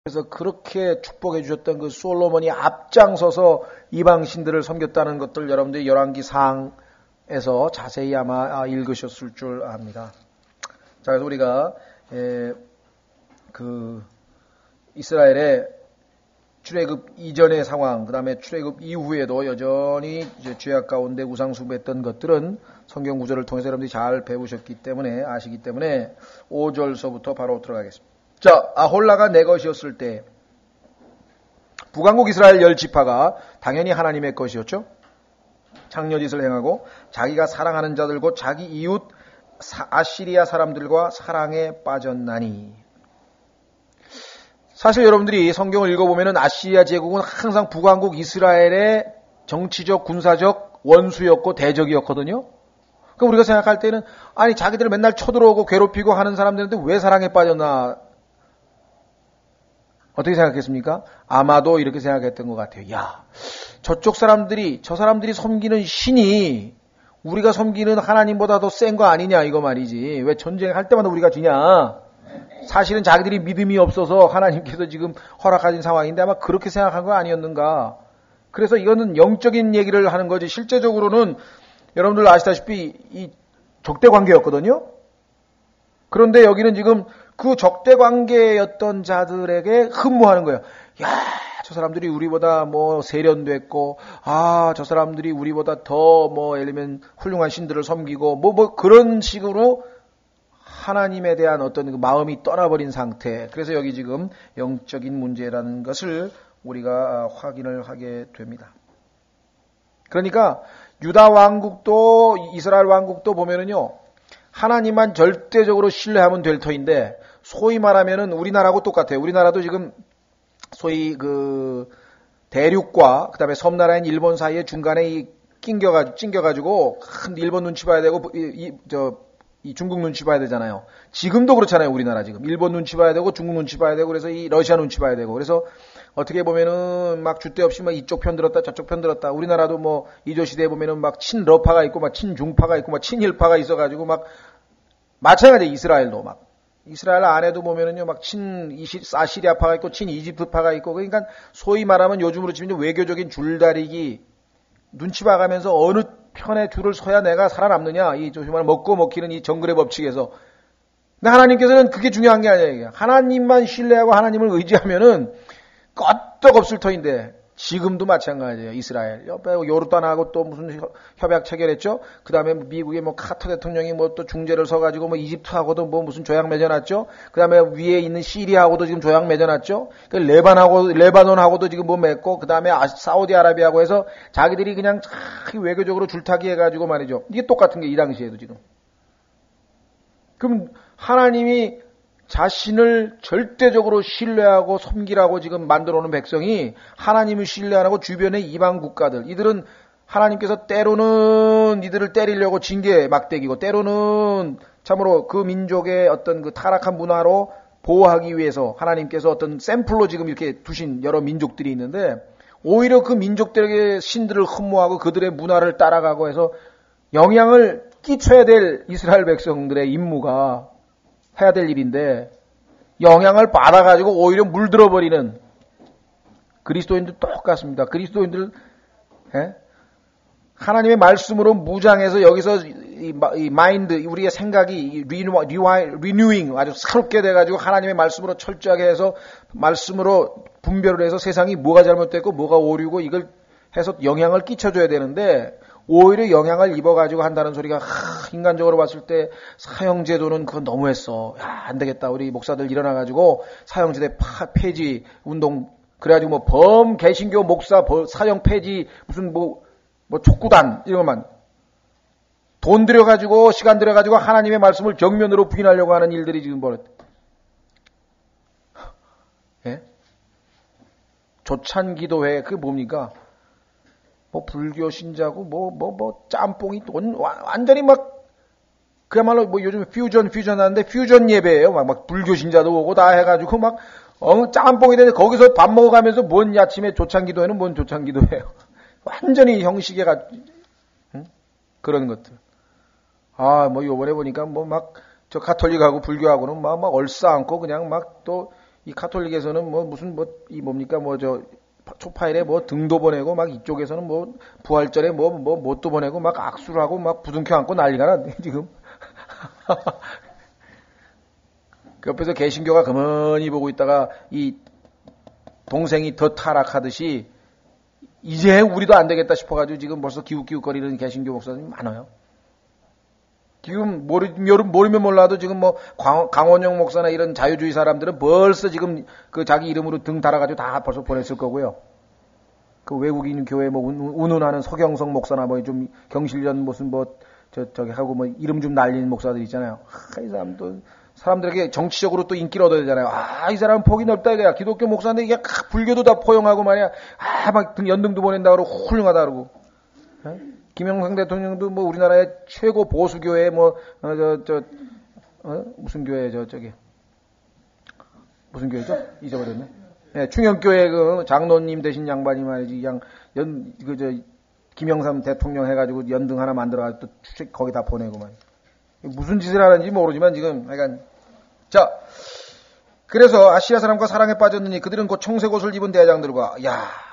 그래서 그렇게 축복해 주셨던 그 솔로몬이 앞장서서 이방 신들을 섬겼다는 것들 여러분들이 열왕기 상에서 자세히 아마 읽으셨을 줄 압니다. 자, 그래서 우리가 그 이스라엘의 출애굽 이전의 상황, 그 다음에 출애굽 이후에도 여전히 이제 죄악 가운데 우상 숭배했던 것들은 성경 구절을 통해서 여러분들이 잘 배우셨기 때문에 아시기 때문에 5절서부터 바로 들어가겠습니다. 자, 아홀라가 내 것이었을 때 북왕국 이스라엘 10지파가 당연히 하나님의 것이었죠. 창녀짓을 행하고 자기가 사랑하는 자들 곧 자기 이웃 아시리아 사람들과 사랑에 빠졌나니. 사실 여러분들이 성경을 읽어보면 아시리아 제국은 항상 북왕국 이스라엘의 정치적 군사적 원수였고 대적이었거든요. 그럼 우리가 생각할 때는 아니 자기들을 맨날 쳐들어오고 괴롭히고 하는 사람들인데 왜 사랑에 빠졌나. 어떻게 생각했습니까? 아마도 이렇게 생각했던 것 같아요. 야, 저쪽 사람들이, 저 사람들이 섬기는 신이 우리가 섬기는 하나님보다 더 센 거 아니냐, 이거 말이지. 왜 전쟁할 때마다 우리가 지냐? 사실은 자기들이 믿음이 없어서 하나님께서 지금 허락하신 상황인데 아마 그렇게 생각한 거 아니었는가. 그래서 이거는 영적인 얘기를 하는 거지. 실제적으로는 여러분들 아시다시피 이 적대 관계였거든요. 그런데 여기는 지금 그 적대 관계였던 자들에게 흠모하는 거예요. 야, 저 사람들이 우리보다 뭐 세련됐고, 저 사람들이 우리보다 더 뭐 예를 들면 훌륭한 신들을 섬기고 뭐 그런 식으로 하나님에 대한 어떤 그 마음이 떠나버린 상태. 그래서 여기 지금 영적인 문제라는 것을 우리가 확인을 하게 됩니다. 그러니까 유다 왕국도 이스라엘 왕국도 보면은요. 하나님만 절대적으로 신뢰하면 될 터인데 소위 말하면은 우리나라하고 똑같아요. 우리나라도 지금 소위 그 대륙과 그다음에 섬나라인 일본 사이에 중간에 찡겨가지고 큰 일본 눈치 봐야 되고 이 중국 눈치 봐야 되잖아요. 지금도 그렇잖아요. 우리나라 지금 일본 눈치 봐야 되고 중국 눈치 봐야 되고 그래서 이 러시아 눈치 봐야 되고 그래서 어떻게 보면은 막 줏대 없이 막 이쪽 편 들었다 저쪽 편 들었다. 우리나라도 뭐 이조 시대에 보면은 막 친러파가 있고 막 친중파가 있고 막 친일파가 있어가지고 막 마찬가지 이스라엘도 막 이스라엘 안에도 보면은요 막 아시리아파가 있고 친이집트파가 있고 그러니까 소위 말하면 요즘으로 치면 외교적인 줄다리기 눈치 봐가면서 어느 편에 줄을 서야 내가 살아남느냐 이 조심하면 먹고 먹히는 이 정글의 법칙에서. 근데 하나님께서는 그게 중요한 게 아니에요. 하나님만 신뢰하고 하나님을 의지하면은 끄떡없을 터인데 지금도 마찬가지예요. 이스라엘 옆에 요르단하고 또 무슨 협약 체결했죠. 그 다음에 미국의 뭐 카터 대통령이 뭐 또 중재를 서가지고 뭐 이집트하고도 뭐 무슨 조약 맺어놨죠. 그 다음에 위에 있는 시리아하고도 지금 조약 맺어놨죠. 그 레바논하고도 지금 뭐 맺고 그 다음에 사우디아라비아하고 해서 자기들이 그냥 외교적으로 줄타기 해가지고 말이죠. 이게 똑같은 게 이 당시에도 지금. 그럼 하나님이 자신을 절대적으로 신뢰하고 섬기라고 지금 만들어 놓은 백성이 하나님을 신뢰 안 하고 주변의 이방 국가들 이들은 하나님께서 때로는 이들을 때리려고 징계 막대기고 때로는 참으로 그 민족의 어떤 그 타락한 문화로 보호하기 위해서 하나님께서 어떤 샘플로 지금 이렇게 두신 여러 민족들이 있는데 오히려 그 민족들에게 신들을 흠모하고 그들의 문화를 따라가고 해서 영향을 끼쳐야 될 이스라엘 백성들의 임무가 해야 될 일인데 영향을 받아가지고 오히려 물들어버리는 그리스도인들 똑같습니다. 그리스도인들 하나님의 말씀으로 무장해서 여기서 이 마인드 우리의 생각이 리뉴잉 아주 새롭게 돼가지고 하나님의 말씀으로 철저하게 해서 말씀으로 분별을 해서 세상이 뭐가 잘못됐고 뭐가 오류고 이걸 해서 영향을 끼쳐줘야 되는데 오히려 영향을 입어가지고 한다는 소리가 인간적으로 봤을 때 사형제도는 그건 너무했어. 야, 안 되겠다. 우리 목사들 일어나가지고 사형제대 폐지 운동 그래가지고 뭐 범개신교 목사 사형 폐지 무슨 뭐 촉구단 이런 것만 돈 들여가지고 시간 들여가지고 하나님의 말씀을 정면으로 부인하려고 하는 일들이 지금 벌어졌. 예? 조찬기도회 그게 뭡니까? 뭐 불교 신자고 뭐 짬뽕이 완전히 막 그야말로 뭐 요즘 퓨전 하는데 퓨전 예배예요. 막 불교 신자도 오고 다 해가지고 막 짬뽕이 되는데 거기서 밥 먹어가면서 뭔 아침에 조찬기도회는 뭔 조찬기도회예요. 완전히 형식에 그런 것들. 뭐 요번에 보니까 뭐 막 저 가톨릭하고 불교하고는 막 얼싸안고 그냥 막 또 이 카톨릭에서는 뭐 무슨 뭐 이 뭡니까 뭐 저 초파일에 뭐 등도 보내고 막 이쪽에서는 뭐 부활절에 뭐 못도 보내고 막 악수를 하고 막 부둥켜 안고 난리가 났네 지금. 그 옆에서 개신교가 가만히 보고 있다가 이 동생이 더 타락하듯이 이제 우리도 안 되겠다 싶어가지고 지금 벌써 기웃기웃거리는 개신교 목사님이 많아요. 지금 모르면 몰라도 지금 뭐 강원영 목사나 이런 자유주의 사람들은 벌써 지금 그 자기 이름으로 등 달아가지고 다 벌써 보냈을 거고요. 그 외국인 교회 뭐 운운하는 서경석 목사나 뭐 좀 경실련 무슨 뭐 저기 하고 뭐 이름 좀 날리는 목사들 있잖아요. 이 사람도 사람들에게 정치적으로 또 인기를 얻어야 되잖아요. 이 사람은 폭이 넓다 이거야. 기독교 목사인데 이게 불교도 다 포용하고 말이야. 막 연등도 보낸다 그러고 훌륭하다 그러고. 김영삼 대통령도 뭐 우리나라의 최고 보수교회 무슨 교회 저기 무슨 교회죠? 잊어버렸네. 네, 충영교회 그 장로님 되신 양반이 말이지 김영삼 대통령 해가지고 연등 하나 만들어가지고 또 거기다 보내고 말이야. 무슨 짓을 하는지 모르지만 지금 약간 자 그래서 아시아 사람과 사랑에 빠졌느니 그들은 곧 청색 옷을 입은 대장들과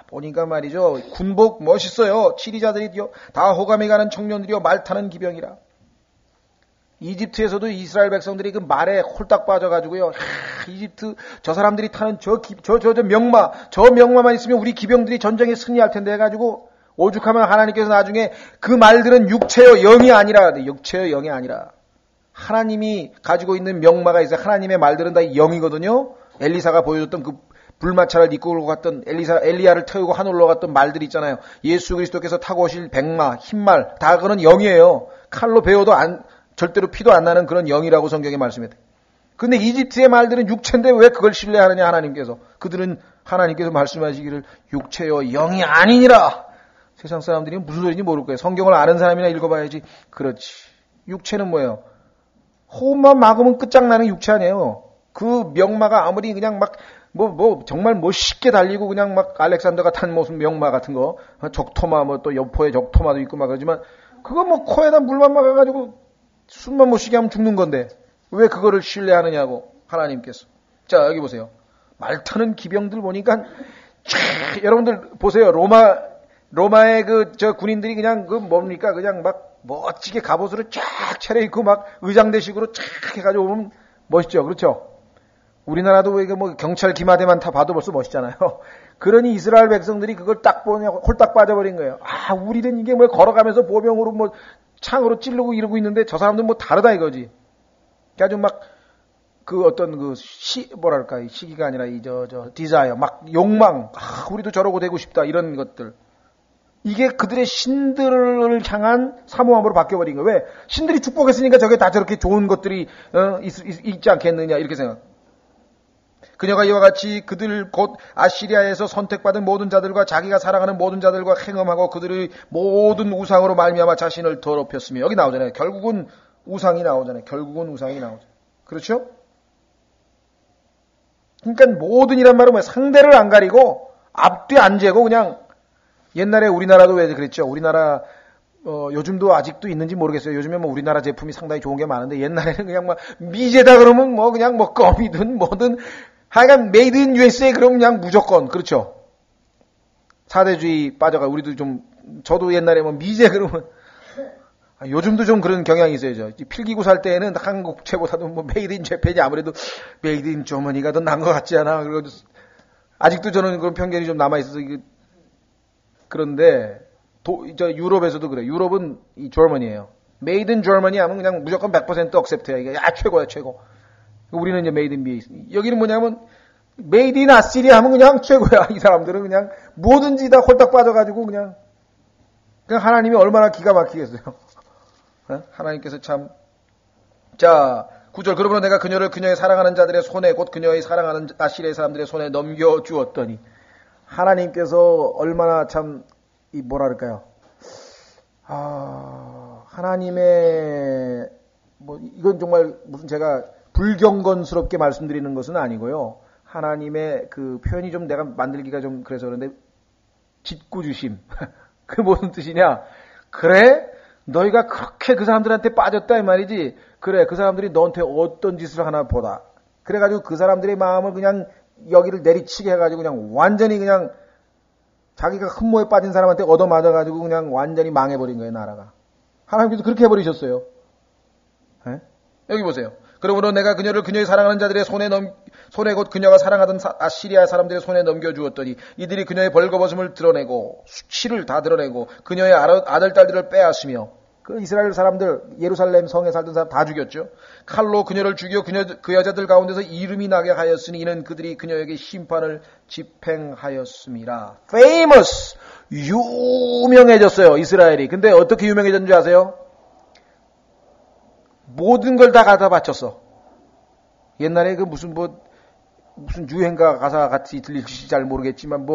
보니까 말이죠. 군복 멋있어요. 치리자들이요. 다 호감이 가는 청년들이요. 말 타는 기병이라. 이집트에서도 이스라엘 백성들이 그 말에 홀딱 빠져가지고요. 이집트 저 사람들이 타는 저 명마만 있으면 우리 기병들이 전쟁에 승리할 텐데 해가지고 오죽하면 하나님께서 나중에 그 말들은 육체요 영이 아니라 육체요 영이 아니라 하나님이 가지고 있는 명마가 있어요. 하나님의 말들은 다 영이거든요. 엘리사가 보여줬던 그 불마차를 이끌고 갔던 엘리야를 태우고 하늘로 갔던 말들 있잖아요. 예수 그리스도께서 타고 오실 백마, 흰말 다 그런 영이에요. 칼로 베어도 절대로 피도 안 나는 그런 영이라고 성경에 말씀해. 근데 이집트의 말들은 육체인데 왜 그걸 신뢰하느냐 하나님께서. 그들은 하나님께서 말씀하시기를 육체요 영이 아니니라. 세상 사람들이 무슨 소리인지 모를 거예요. 성경을 아는 사람이나 읽어봐야지. 그렇지. 육체는 뭐예요? 호흡만 막으면 끝장나는 육체 아니에요. 그 명마가 아무리 그냥 막 정말 쉽게 달리고 그냥 막 알렉산더가 탄 무슨 명마 같은 거, 적토마 또 여포에 적토마도 있고 막 그러지만 그거 코에다 물만 막아가지고 숨만 못 쉬게 하면 죽는 건데 왜 그거를 신뢰하느냐고 하나님께서. 자 여기 보세요. 말 타는 기병들 보니까 여러분들 보세요. 로마의 저 군인들이 그냥 뭡니까 그냥 막 멋지게 갑옷으로 쫙 차려입고 막 의장대식으로 쫙 해가지고 오면 멋있죠. 그렇죠? 우리나라도 왜 경찰 기마대만 다 봐도 벌써 멋있잖아요. 그러니 이스라엘 백성들이 그걸 딱 보냐 홀딱 빠져버린 거예요. 우리는 이게 걸어가면서 보병으로 창으로 찌르고 이러고 있는데 저 사람들은 다르다 이거지. 아주 막 시기가 아니라 디자이어 막 욕망. 우리도 저러고 되고 싶다 이런 것들. 이게 그들의 신들을 향한 사모함으로 바뀌어버린 거예요. 왜? 신들이 축복했으니까 저게 다 저렇게 좋은 것들이 있지 않겠느냐 이렇게 생각. 그녀가 이와 같이 그들 곧 아시리아에서 선택받은 모든 자들과 자기가 사랑하는 모든 자들과 행음하고 그들의 모든 우상으로 말미암아 자신을 더럽혔으며 여기 나오잖아요. 결국은 우상이 나오잖아요. 그렇죠? 그러니까 모든이란 말은 뭐야? 상대를 안 가리고 앞뒤 안 재고 그냥 옛날에 우리나라도 왜 그랬죠? 우리나라 요즘도 아직도 있는지 모르겠어요. 요즘에 우리나라 제품이 상당히 좋은 게 많은데 옛날에는 그냥 미제다 그러면 그냥 껌이든 뭐든 하여간 메이드 인 USA 그러면 그냥 무조건 그렇죠. 사대주의 빠져가 우리도 저도 옛날에 미제 그러면 요즘도 좀 그런 경향이 있어요. 필기구 살 때에는 한국채보다도 메이드 인 재팬이 아무래도 메이드 인 저머니가 더 나은 것 같지 않아. 그리고 아직도 저는 그런 편견이 좀 남아 있어서 그런데 유럽에서도 그래. 유럽은 이 저머니예요. 메이드 인 저머니 하면 그냥 무조건 100% 억셉트야. 이게 최고야 최고. 우리는 이제 메이드 인 비에 있습니다. 여기는 뭐냐면 메이드 인 아시리아 하면 그냥 최고야. 이 사람들은 그냥 뭐든지 다 홀딱 빠져가지고 그냥 하나님이 얼마나 기가 막히겠어요. 하나님께서 참. 자 9절 그러므로 내가 그녀를 그녀의 사랑하는 자들의 손에 곧 그녀의 사랑하는 아시리아의 사람들의 손에 넘겨주었더니 하나님께서 얼마나 참 뭐랄까요? 하나님의 이건 정말 무슨 제가 불경건스럽게 말씀드리는 것은 아니고요. 하나님의 그 표현이 좀 내가 만들기가 좀 그래서 그런데 짓궂으심. 그 무슨 뜻이냐? 그래? 너희가 그렇게 그 사람들한테 빠졌다 이 말이지. 그래 그 사람들이 너한테 어떤 짓을 하나 보다. 그래가지고 그 사람들의 마음을 그냥 여기를 내리치게 해가지고 그냥 완전히 그냥 자기가 흠모에 빠진 사람한테 얻어맞아가지고 그냥 완전히 망해버린 거예요, 나라가. 하나님께서 그렇게 해버리셨어요. 네? 여기 보세요. 그러므로 내가 그녀를 그녀의 사랑하는 자들의 손에 곧 그녀가 사랑하던 아시리아 사람들의 손에 넘겨주었더니 이들이 그녀의 벌거벗음을 드러내고 수치를 다 드러내고 그녀의 아들, 딸들을 빼앗으며 그 이스라엘 사람들, 예루살렘 성에 살던 사람 다 죽였죠. 칼로 그녀를 죽여 그 여자들 가운데서 이름이 나게 하였으니 이는 그들이 그녀에게 심판을 집행하였습니다. famous! 유명해졌어요, 이스라엘이. 근데 어떻게 유명해졌는지 아세요? 모든 걸 다 갖다 바쳤어. 옛날에 그 무슨 유행가 가사가 같이 들릴지 잘 모르겠지만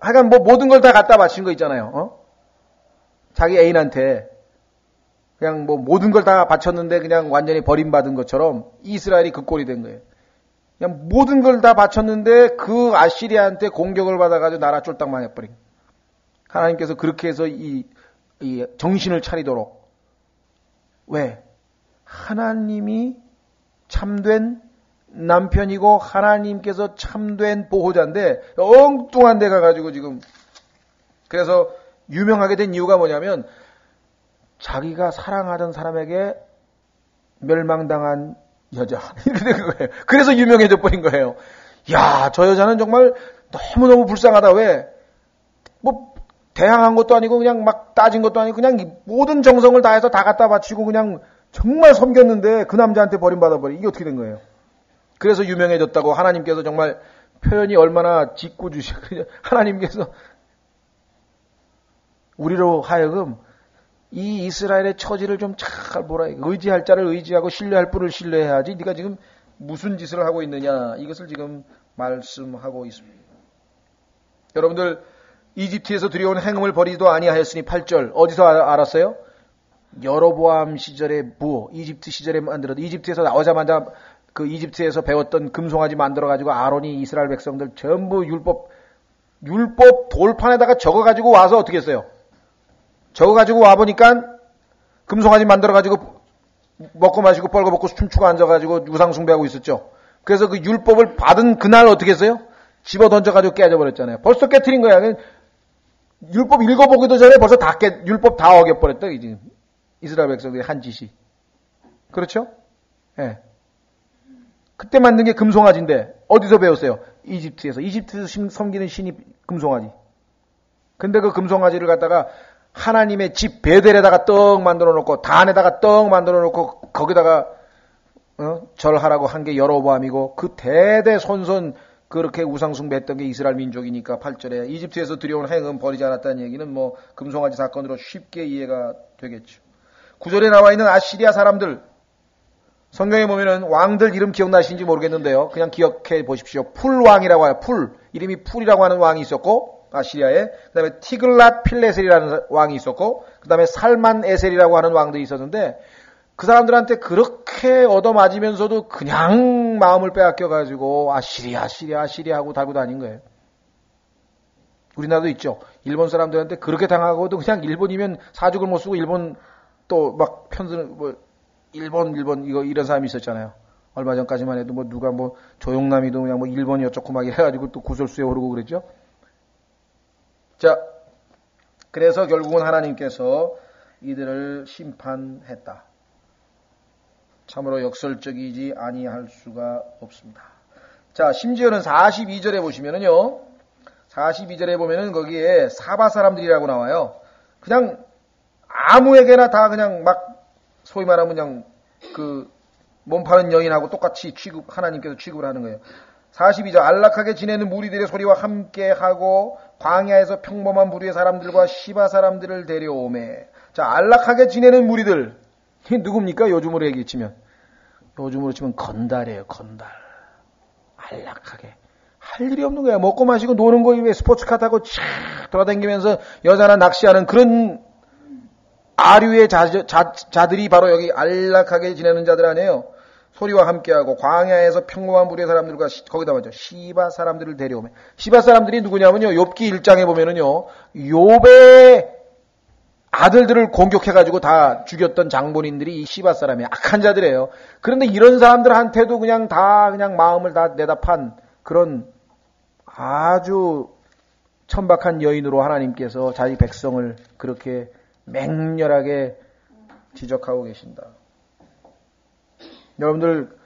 하여간 모든 걸 다 갖다 바친 거 있잖아요. 자기 애인한테 그냥 모든 걸 다 바쳤는데 그냥 완전히 버림받은 것처럼 이스라엘이 그 꼴이 된 거예요. 그냥 모든 걸 다 바쳤는데 그 아시리아한테 공격을 받아가지고 나라 쫄딱 망해버린 거예요. 하나님께서 그렇게 해서 이 정신을 차리도록. 왜? 하나님이 참된 남편이고 하나님께서 참된 보호자인데 엉뚱한 데 가가지고 지금 그래서 유명하게 된 이유가 뭐냐면 자기가 사랑하던 사람에게 멸망당한 여자 이렇게 된 거예요. 그래서 유명해져 버린 거예요. 야, 저 여자는 정말 너무너무 불쌍하다. 왜? 대항한 것도 아니고 그냥 막 따진 것도 아니고 그냥 모든 정성을 다해서 다 갖다 바치고 그냥 정말 섬겼는데 그 남자한테 버림받아버리. 이게 어떻게 된 거예요? 그래서 유명해졌다고. 하나님께서 정말 표현이 얼마나 짓궂으시고 하나님께서 우리로 하여금 이 이스라엘의 처지를 좀 잘 보라. 의지할 자를 의지하고 신뢰할 분을 신뢰해야지. 네가 지금 무슨 짓을 하고 있느냐. 이것을 지금 말씀하고 있습니다. 여러분들 이집트에서 들여온 행음을 버리지도 아니하였으니 8절 어디서 알았어요? 여로보암 시절의 부호, 이집트 시절에 만들어도 이집트에서 나오자마자 그 이집트에서 배웠던 금송아지 만들어가지고 아론이 이스라엘 백성들 전부 율법 돌판에다가 적어가지고 와서 어떻게 했어요? 적어가지고 와보니까 금송아지 만들어가지고 먹고 마시고 뻘거벗고 춤추고 앉아가지고 우상숭배하고 있었죠. 그래서 그 율법을 받은 그날 어떻게 했어요? 집어 던져가지고 깨져버렸잖아요. 벌써 깨트린 거야. 율법 읽어보기도 전에 벌써 율법 다 어겨버렸다. 지금 이스라엘 백성들이 한 짓이. 그렇죠? 예. 네. 그때 만든 게 금송아지인데 어디서 배웠어요? 이집트에서. 이집트에서 섬기는 신이 금송아지. 근데 그 금송아지를 갖다가 하나님의 집 베델에다가 떡 만들어 놓고 단에다가 떡 만들어 놓고 거기다가 절하라고 한 게 여로보암이고 그 대대손손 그렇게 우상숭배했던 게 이스라엘 민족이니까 8절에 이집트에서 들여온 행음 버리지 않았다는 얘기는 금송아지 사건으로 쉽게 이해가 되겠죠. 9절에 나와 있는 아시리아 사람들 성경에 보면은 왕들 이름 기억나시는지 모르겠는데요. 그냥 기억해 보십시오. 풀왕이라고 해요. 이름이 풀이라고 하는 왕이 있었고 아시리아에 그 다음에 티글랏 필레셀이라는 왕이 있었고 그 다음에 살만 에셀이라고 하는 왕들이 있었는데 그 사람들한테 그렇게 얻어맞으면서도 그냥 마음을 빼앗겨가지고 아시리아 하고 달고 다닌 거예요. 우리나라도 있죠. 일본 사람들한테 그렇게 당하고도 그냥 일본이면 사죽을 못 쓰고 일본 또 막 일본 이런 사람이 있었잖아요. 얼마 전까지만 해도 누가 조용남이도 그냥 일본이 어쩌고 막 이래가지고 또 구설수에 오르고 그랬죠. 자, 그래서 결국은 하나님께서 이들을 심판했다. 참으로 역설적이지 아니할 수가 없습니다. 자, 심지어는 42절에 보시면은요. 42절에 보면은 거기에 사바 사람들이라고 나와요. 그냥 아무에게나 다 그냥 소위 말하면 그냥 몸 파는 여인하고 똑같이 하나님께서 취급을 하는 거예요. 42절 안락하게 지내는 무리들의 소리와 함께하고 광야에서 평범한 부류의 사람들과 시바 사람들을 데려오매. 자, 안락하게 지내는 무리들. 이게 누굽니까? 요즘으로 얘기치면. 요즘으로 치면 건달이에요. 건달. 안락하게. 할 일이 없는 거야. 먹고 마시고 노는 거 위에 스포츠카 타고 촥 돌아다니면서 여자나 낚시하는 그런 아류의 자들이 바로 여기 안락하게 지내는 자들 아니에요. 소리와 함께하고 광야에서 평범한 부류의 사람들과 거기다 맞죠. 시바 사람들을 데려오면. 시바 사람들이 누구냐면요. 욥기 1장에 보면은요. 욥의 아들들을 공격해가지고 다 죽였던 장본인들이 이 시바 사람이 악한 자들이에요. 그런데 이런 사람들한테도 그냥 마음을 다 내다 판 그런 아주 천박한 여인으로 하나님께서 자기 백성을 그렇게 맹렬하게 지적하고 계신다. 여러분들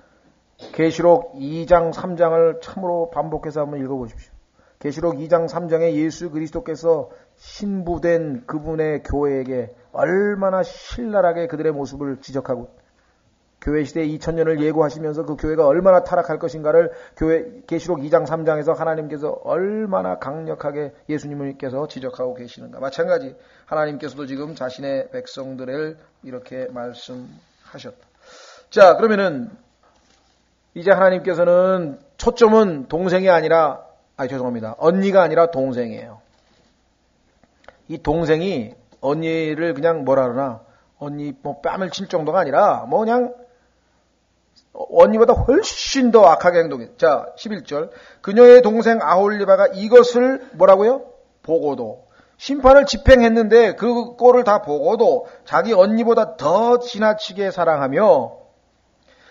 계시록 2장 3장을 참으로 반복해서 한번 읽어보십시오. 계시록 2장 3장에 예수 그리스도께서 신부된 그분의 교회에게 얼마나 신랄하게 그들의 모습을 지적하고 교회 시대 2000년을 예고하시면서 그 교회가 얼마나 타락할 것인가를 계시록 2장 3장에서 하나님께서 얼마나 강력하게 예수님께서 지적하고 계시는가. 마찬가지 하나님께서도 지금 자신의 백성들을 이렇게 말씀하셨다. 자, 그러면은 이제 하나님께서는 초점은 동생이 아니라 죄송합니다. 언니가 아니라 동생이에요. 이 동생이 언니를 그냥 뭐라 그러나 언니 뭐 뺨을 칠 정도가 아니라 뭐 그냥 언니보다 훨씬 더 악하게 행동해. 자, 11절. 그녀의 동생 아홀리바가 이것을 뭐라고요? 보고도. 심판을 집행했는데 그 꼴을 다 보고도 자기 언니보다 더 지나치게 사랑하며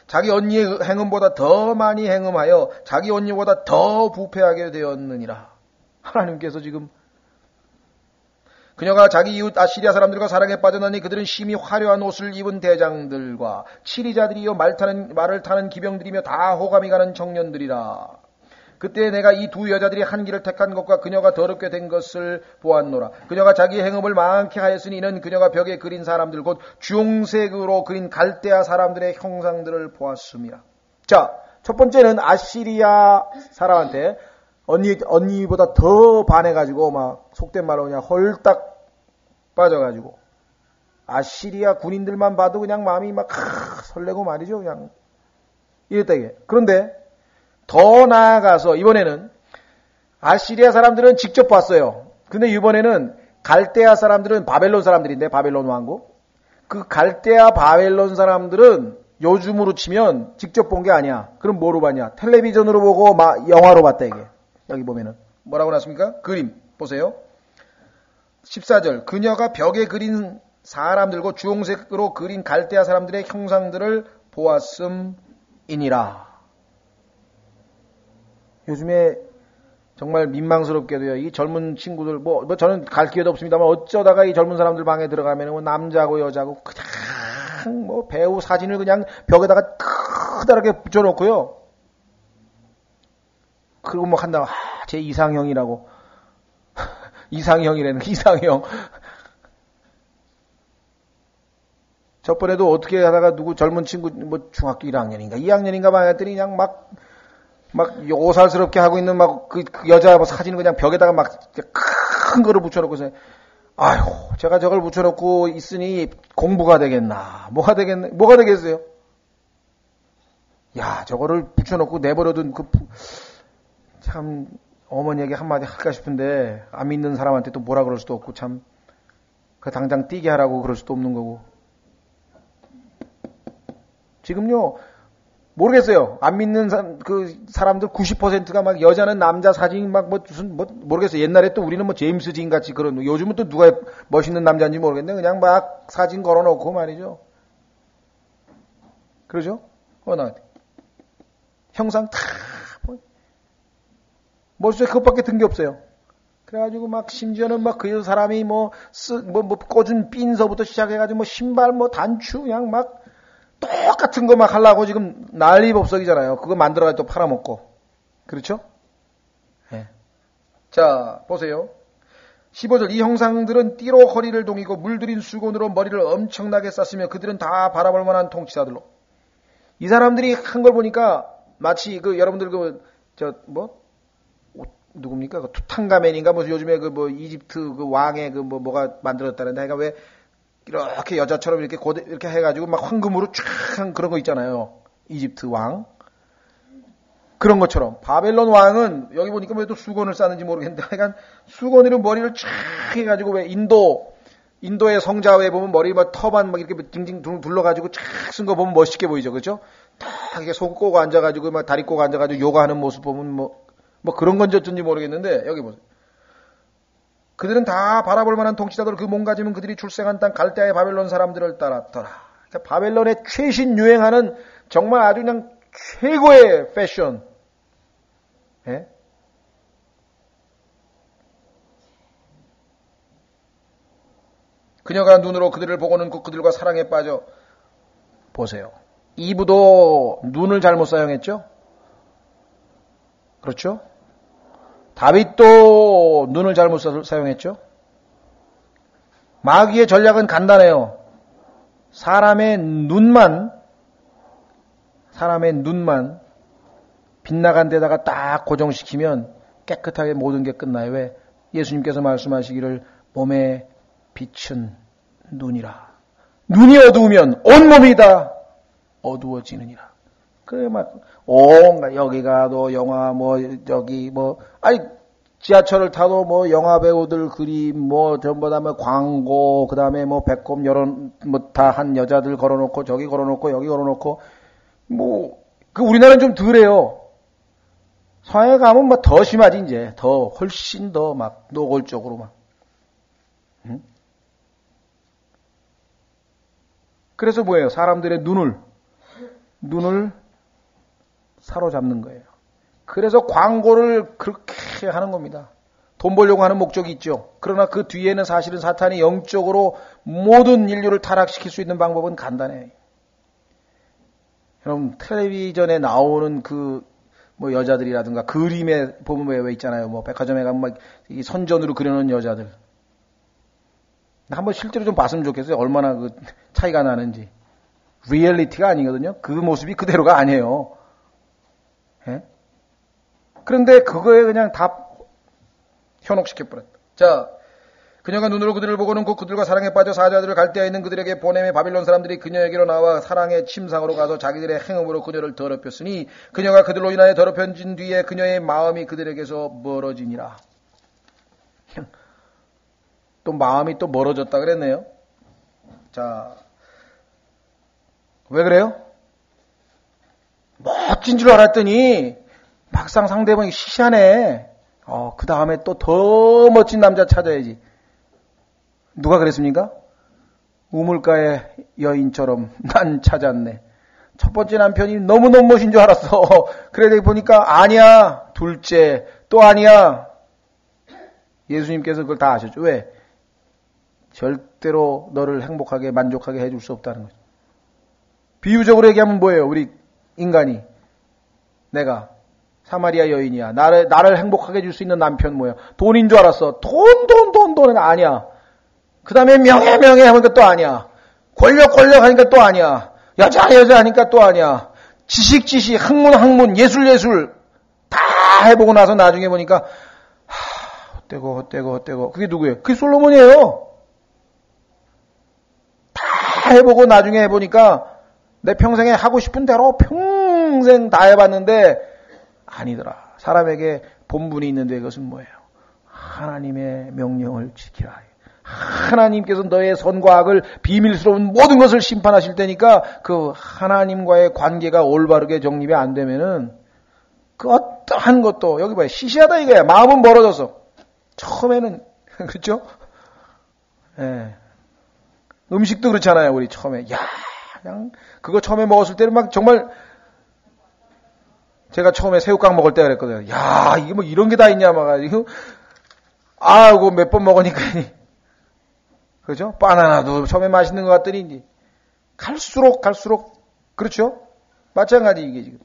자기 언니의 행음보다 더 많이 행음하여 자기 언니보다 더 부패하게 되었느니라. 하나님께서 지금 그녀가 자기 이웃 아시리아 사람들과 사랑에 빠져나니 그들은 심히 화려한 옷을 입은 대장들과 치리자들이요 말을 타는 기병들이며 다 호감이 가는 청년들이라. 그때 내가 이 두 여자들이 한 길을 택한 것과 그녀가 더럽게 된 것을 보았노라. 그녀가 자기 행음을 많게 하였으니 이는 그녀가 벽에 그린 사람들 곧 주홍색으로 그린 갈대아 사람들의 형상들을 보았음이라. 자, 첫 번째는 아시리아 사람한테 언니보다 더 반해가지고 막 속된 말로 그냥 홀딱 빠져가지고 아시리아 군인들만 봐도 그냥 마음이 막 설레고 말이죠. 그냥 이랬다 이게. 그런데 더 나아가서 이번에는 아시리아 사람들은 직접 봤어요. 근데 이번에는 갈대아 사람들은 바벨론 사람들인데 바벨론 왕국. 그 갈대아 바벨론 사람들은 요즘으로 치면 직접 본 게 아니야. 그럼 뭐로 봤냐? 텔레비전으로 보고 영화로 봤다 이게. 여기 보면은 뭐라고 났습니까? 그림 보세요. 14절. 그녀가 벽에 그린 사람들과 주홍색으로 그린 갈대아 사람들의 형상들을 보았음이니라. 요즘에 정말 민망스럽게도요. 이 젊은 친구들 뭐 저는 갈 기회도 없습니다만 어쩌다가 이 젊은 사람들 방에 들어가면 뭐 남자고 여자고 그냥 뭐 배우 사진을 그냥 벽에다가 크다랗게 붙여놓고요. 그리고 뭐 한다고 제 이상형이라고 이상형이라는 이상형. 저번에도 어떻게 하다가 누구 젊은 친구 뭐 중학교 1학년인가 2학년인가 막 했더니 그냥 막 요살스럽게 하고 있는 그 여자 사진을 그냥 벽에다가 막 큰 거를 붙여놓고서 아유 제가 저걸 붙여놓고 있으니 공부가 되겠나 뭐가 되겠어요? 야 저거를 붙여놓고 내버려둔 참 어머니에게 한마디 할까 싶은데 안 믿는 사람한테 또 뭐라 그럴 수도 없고 참 그 당장 뛰게 하라고 그럴 수도 없는 거고 지금요 모르겠어요. 안 믿는 사람들 90%가 막 여자는 남자 사진 막 모르겠어요. 옛날에 또 우리는 뭐 제임스 딘 같이 그런 요즘은 또 누가 멋있는 남자인지 모르겠는데 그냥 막 사진 걸어놓고 말이죠. 그러죠? 형상 다 머릿속에 그것밖에 든 게 없어요. 그래가지고 막 심지어는 막 그 사람이 꽂은 핀서부터 시작해가지고 뭐 신발 단추 그냥 막 똑같은 거 막 하려고 지금 난리법석이잖아요. 그거 만들어가지고 또 팔아먹고. 그렇죠? 네. 자, 보세요. 15절. 이 형상들은 띠로 허리를 동이고 물들인 수건으로 머리를 엄청나게 쌌으며 그들은 다 바라볼 만한 통치자들로. 이 사람들이 한 걸 보니까 마치 여러분들 누굽니까? 투탕가멘인가? 요즘에 이집트 왕의 뭐가 만들었다는데 하여간 왜 이렇게 여자처럼 이렇게 해가지고 막 황금으로 쫙 그런 거 있잖아요. 이집트 왕. 그런 것처럼. 바벨론 왕은 여기 보니까 왜 또 수건을 싸는지 모르겠는데 하여간 수건으로 머리를 쫙 해가지고 왜 인도의 성자에 보면 머리 터반 막 이렇게 징징 둘러가지고 쫙 쓴 거 보면 멋있게 보이죠. 그죠? 딱 이렇게 속 꼬고 앉아가지고 막 다리 꼬고 앉아가지고 요가하는 모습 보면 뭐 그런 건지 어쩐지 모르겠는데 여기 보세요. 그들은 다 바라볼 만한 통치자들 그 몸가짐은 그들이 출생한 땅 갈대아의 바벨론 사람들을 따랐더라. 그러니까 바벨론의 최신 유행하는 정말 아주 그냥 최고의 패션. 예? 그녀가 눈으로 그들을 보고는 그들과 사랑에 빠져. 보세요. 이브도 눈을 잘못 사용했죠? 그렇죠? 다윗도 눈을 잘못 사용했죠? 마귀의 전략은 간단해요. 사람의 눈만 빗나간 데다가 딱 고정시키면 깨끗하게 모든 게 끝나요. 왜? 예수님께서 말씀하시기를 몸에 빛은 눈이라. 눈이 어두우면 온몸이 다 어두워지느니라. 그래, 여기가 또 영화, 아니, 지하철을 타도 영화 배우들 그림, 전부 다 광고, 그 다음에 배꼽 다 한 여자들 걸어놓고, 저기 걸어놓고, 여기 걸어놓고, 우리나라는 좀 덜해요. 서양에 가면 더 심하지, 이제. 훨씬 더 노골적으로 응? 그래서 뭐예요? 사람들의 눈을 사로잡는 거예요. 그래서 광고를 그렇게 하는 겁니다. 돈 벌려고 하는 목적이 있죠. 그러나 그 뒤에는 사실은 사탄이 영적으로 모든 인류를 타락시킬 수 있는 방법은 간단해요. 여러분, 텔레비전에 나오는 여자들이라든가 그림에 보면 왜 있잖아요. 백화점에 가면 이 선전으로 그려놓은 여자들. 한번 실제로 좀 봤으면 좋겠어요. 얼마나 차이가 나는지. 리얼리티가 아니거든요. 그 모습이 그대로가 아니에요. 예? 그런데 그거에 그냥 다 현혹시켜버렸다. 자, 그녀가 눈으로 그들을 보고는 그들과 사랑에 빠져 사자들을 갈대아 있는 그들에게 보내매 바빌론 사람들이 그녀에게로 나와 사랑의 침상으로 가서 자기들의 행음으로 그녀를 더럽혔으니 그녀가 그들로 인하여 더럽혀진 뒤에 그녀의 마음이 그들에게서 멀어지니라. 또 마음이 또 멀어졌다 그랬네요. 자, 왜 그래요? 멋진 줄 알았더니 막상 상대방이 시시하네. 그 다음에 또 더 멋진 남자 찾아야지. 누가 그랬습니까? 우물가의 여인처럼 난 찾았네. 첫 번째 남편이 너무너무 멋진 줄 알았어. 그래 보니까 아니야. 둘째 또 아니야. 예수님께서 그걸 다 아셨죠. 왜? 절대로 너를 행복하게 만족하게 해줄 수 없다는 거죠. 비유적으로 얘기하면 뭐예요? 우리 인간이 내가 사마리아 여인이야. 나를 행복하게 해줄 수 있는 남편 뭐야? 돈인 줄 알았어. 돈은 아니야. 그 다음에 명예 하니까 또 아니야. 권력 하니까 또 아니야. 여자 하니까 또 아니야. 지식 학문 예술 다 해보고 나서 나중에 보니까 헛되고 그게 누구예요? 그게 솔로몬이에요. 다 해보고 나중에 해보니까 내 평생에 하고 싶은 대로 평생 다 해봤는데 아니더라. 사람에게 본분이 있는데 그것은 뭐예요? 하나님의 명령을 지키라. 하나님께서 너의 선과 악을 비밀스러운 모든 것을 심판하실 테니까 그 하나님과의 관계가 올바르게 정립이 안 되면은 그 어떠한 것도 여기 봐요. 시시하다 이거야. 마음은 멀어져서. 처음에는 그렇죠? 예. 음식도 그렇잖아요. 우리 처음에 그냥 그거 처음에 먹었을 때는 막 정말 제가 처음에 새우깡 먹을 때 그랬거든요. 이게 이런 게 다 있냐 막 이거 그거 몇 번 먹으니까 그죠? 바나나도 처음에 맛있는 것 같더니 이제 갈수록 그렇죠? 마찬가지 이게 지금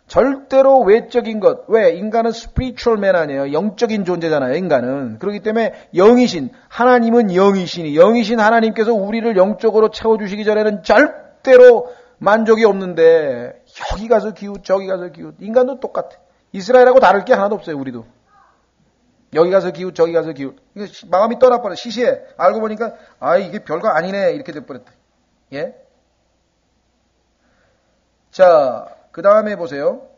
절대로 외적인 것. 왜? 인간은 spiritual man 아니에요. 영적인 존재잖아요. 인간은. 그렇기 때문에 영이신 하나님은 영이신 하나님께서 우리를 영적으로 채워주시기 전에는 절대로 만족이 없는데 여기 가서 기웃 저기 가서 기웃. 인간도 똑같아. 이스라엘하고 다를 게 하나도 없어요. 우리도. 여기 가서 기웃 저기 가서 기웃. 마음이 떠나버려. 시시해. 알고 보니까 이게 별거 아니네 이렇게 돼버렸다. 예? 자, 그 다음에 보세요.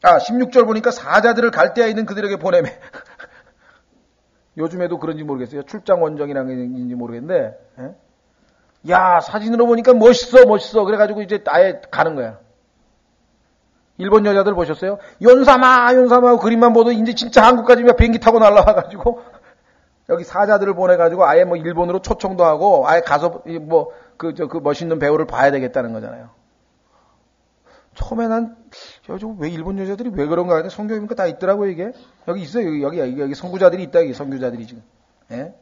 16절 보니까 사자들을 갈대아 있는 그들에게 보내매. 요즘에도 그런지 모르겠어요. 출장 원정이라는지 모르겠는데. 예? 사진으로 보니까 멋있어. 그래가지고 이제 아예 가는 거야. 일본 여자들 보셨어요? 연사마 그림만 보도 이제 진짜 한국까지 비행기 타고 날라와가지고 여기 사자들을 보내가지고 아예 일본으로 초청도 하고 아예 가서 그 멋있는 배우를 봐야 되겠다는 거잖아요. 처음에 왜 일본 여자들이 왜 그런가 했는데 성경에 보니까 다 있더라고, 이게. 여기 있어요. 여기 선구자들이 있다, 여기 선교자들이 지금. 예?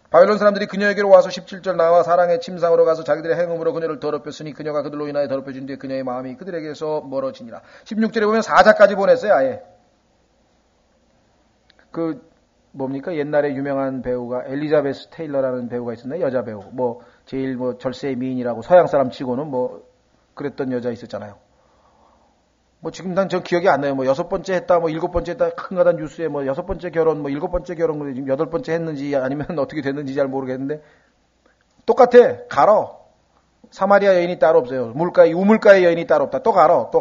바벨론 사람들이 그녀에게로 와서 17절 나와 사랑의 침상으로 가서 자기들의 행음으로 그녀를 더럽혔으니 그녀가 그들로 인하여 더럽혀진 뒤에 그녀의 마음이 그들에게서 멀어지니라. 16절에 보면 사자까지 보냈어요, 아예. 뭡니까? 옛날에 유명한 배우가 엘리자베스 테일러라는 배우가 있었나요? 여자 배우. 제일 절세의 미인이라고 서양 사람 치고는 그랬던 여자 있었잖아요. 지금 저 기억이 안 나요. 6번째 했다, 7번째 했다, 큰가다 뉴스에 6번째 결혼, 7번째 결혼, 지금 8번째 했는지 아니면 어떻게 됐는지 잘 모르겠는데, 똑같아. 갈어. 사마리아 여인이 따로 없어요. 우물가의 여인이 따로 없다. 또 갈어.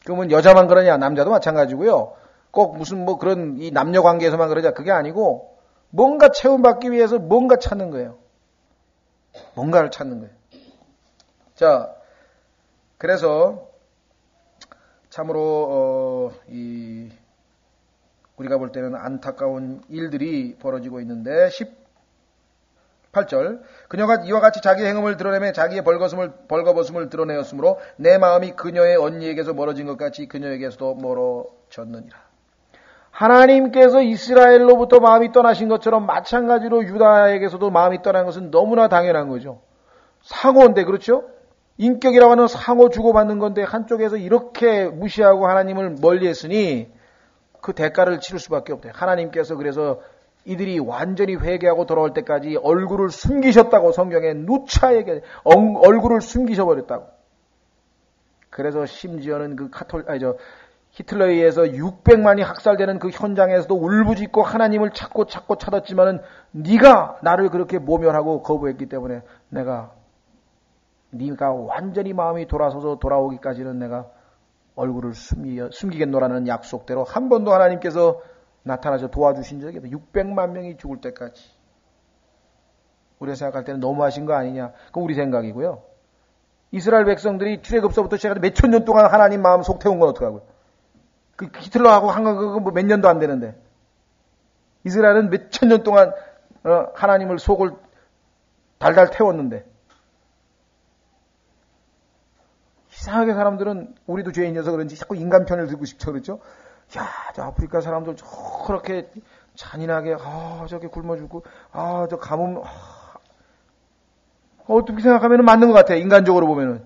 그러면 여자만 그러냐? 남자도 마찬가지고요. 꼭 무슨 그런 이 남녀 관계에서만 그러자. 그게 아니고, 뭔가 체험받기 위해서 뭔가 찾는 거예요. 뭔가를 찾는 거예요. 자, 그래서, 참으로 우리가 볼 때는 안타까운 일들이 벌어지고 있는데 18절 그녀가 이와 같이 자기의 행음을 드러내며 자기의 벌거벗음을 드러내었으므로 내 마음이 그녀의 언니에게서 멀어진 것 같이 그녀에게서도 멀어졌느니라. 하나님께서 이스라엘로부터 마음이 떠나신 것처럼 마찬가지로 유다에게서도 마음이 떠난 것은 너무나 당연한 거죠. 상호인데 그렇죠? 인격이라고 하는 상호 주고받는 건데 한쪽에서 이렇게 무시하고 하나님을 멀리했으니 그 대가를 치를 수밖에 없대요. 하나님께서 그래서 이들이 완전히 회개하고 돌아올 때까지 얼굴을 숨기셨다고 성경에 누차 얼굴을 숨기셔버렸다고. 그래서 심지어는 히틀러에 의해서 600만이 학살되는 그 현장에서도 울부짖고 하나님을 찾고 찾았지만은 네가 나를 그렇게 모멸하고 거부했기 때문에 네가 완전히 마음이 돌아서서 돌아오기까지는 내가 얼굴을 숨기겠노라는 약속대로 한 번도 하나님께서 나타나서 도와주신 적이 없어요. 600만 명이 죽을 때까지. 우리가 생각할 때는 너무하신 거 아니냐. 그건 우리 생각이고요. 이스라엘 백성들이 출애굽서부터 시작해서 몇천 년 동안 하나님 마음 속 태운 건 어떡하고요. 히틀러하고 한 거 몇 년도 안 되는데. 이스라엘은 몇천 년 동안 하나님을 속을 달달 태웠는데. 이상하게 사람들은 우리도 죄인이어서 그런지 자꾸 인간 편을 들고 싶죠. 그렇죠? 야, 저 아프리카 사람들 저렇게 잔인하게 저렇게 굶어 죽고 저 가뭄 어떻게 생각하면 맞는 것 같아. 인간적으로 보면은.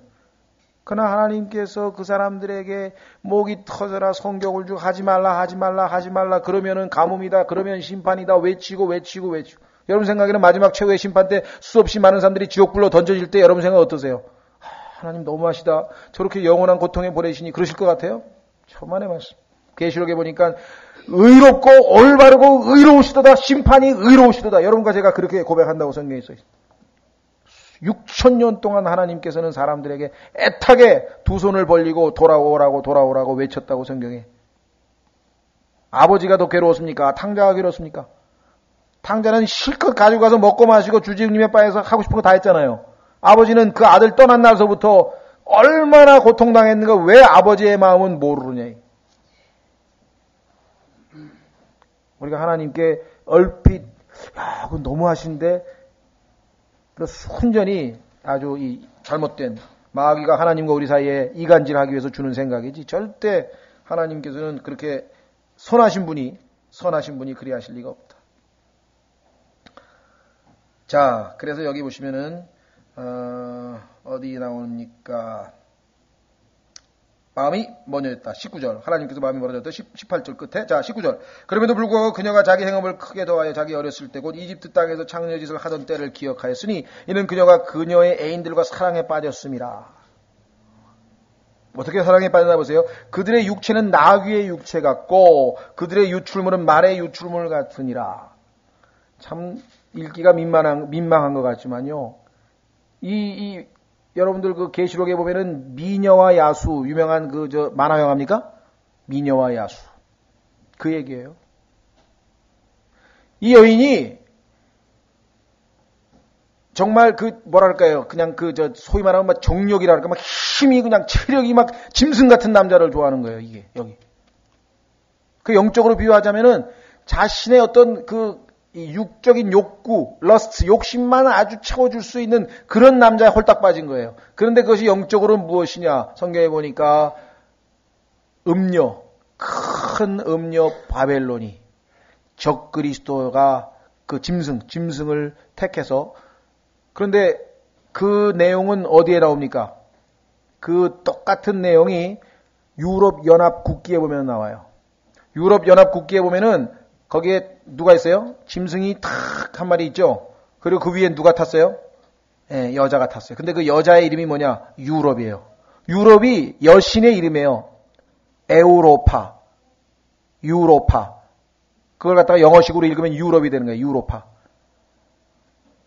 그러나 하나님께서 그 사람들에게 목이 터져라 성경을 주고 하지 말라 그러면은 가뭄이다 그러면 심판이다 외치고 여러분 생각에는 마지막 최후의 심판 때 수없이 많은 사람들이 지옥불로 던져질 때 여러분 생각 어떠세요? 하나님 너무하시다. 저렇게 영원한 고통에 보내시니 그러실 것 같아요? 천만의 말씀. 계시록에 보니까 의롭고 올바르고 의로우시도다. 심판이 의로우시도다. 여러분과 제가 그렇게 고백한다고 성경에 있어요. 6,000년 동안 하나님께서는 사람들에게 애타게 두 손을 벌리고 돌아오라고 외쳤다고 성경에. 아버지가 더 괴로웠습니까? 탕자가 괴로웠습니까? 탕자는 실컷 가지고 가서 먹고 마시고 주지님의 바에서 하고 싶은 거 다 했잖아요. 아버지는 그 아들 떠난 날서부터 얼마나 고통당했는가. 왜 아버지의 마음은 모르느냐. 우리가 하나님께 얼핏 그건 너무하신데 그 순전히 아주 이 잘못된 마귀가 하나님과 우리 사이에 이간질하기 위해서 주는 생각이지 절대 하나님께서는 그렇게 선하신 분이 그리하실 리가 없다. 자, 그래서 여기 보시면은 어디 나오니까 마음이 먼저였다. 19절. 하나님께서 마음이 멀어졌다. 18절 끝에. 자, 19절. 그럼에도 불구하고 그녀가 자기 행음을 크게 더하여 자기 어렸을 때 곧 이집트 땅에서 창녀짓을 하던 때를 기억하였으니 이는 그녀가 그녀의 애인들과 사랑에 빠졌음이라. 어떻게 사랑에 빠졌나 보세요. 그들의 육체는 나귀의 육체 같고 그들의 유출물은 말의 유출물 같으니라. 참 읽기가 민망한 것 같지만요. 여러분들 그 계시록에 보면은 미녀와 야수 유명한 만화 영화입니까? 미녀와 야수 그 얘기예요. 이 여인이 정말 뭐랄까요? 그냥 소위 말하면 막 정력이랄까 막 힘이 그냥 체력이 막 짐승 같은 남자를 좋아하는 거예요. 이게 여기 그 영적으로 비유하자면은 자신의 어떤 이 육적인 욕구, 러스트, 욕심만 아주 채워줄 수 있는 그런 남자에 홀딱 빠진 거예요. 그런데 그것이 영적으로는 무엇이냐? 성경에 보니까 음료, 큰 음료 바벨론이 적그리스도가 그 짐승을 택해서, 그런데 그 내용은 어디에 나옵니까? 그 똑같은 내용이 유럽연합국기에 보면 나와요. 유럽연합국기에 보면은 거기에 누가 있어요? 짐승이 탁 한 마리 있죠? 그리고 그 위에 누가 탔어요? 예, 여자가 탔어요. 근데 그 여자의 이름이 뭐냐? 유럽이에요. 유럽이 여신의 이름이에요. 에우로파. 유로파. 그걸 갖다가 영어식으로 읽으면 유럽이 되는 거예요. 유로파.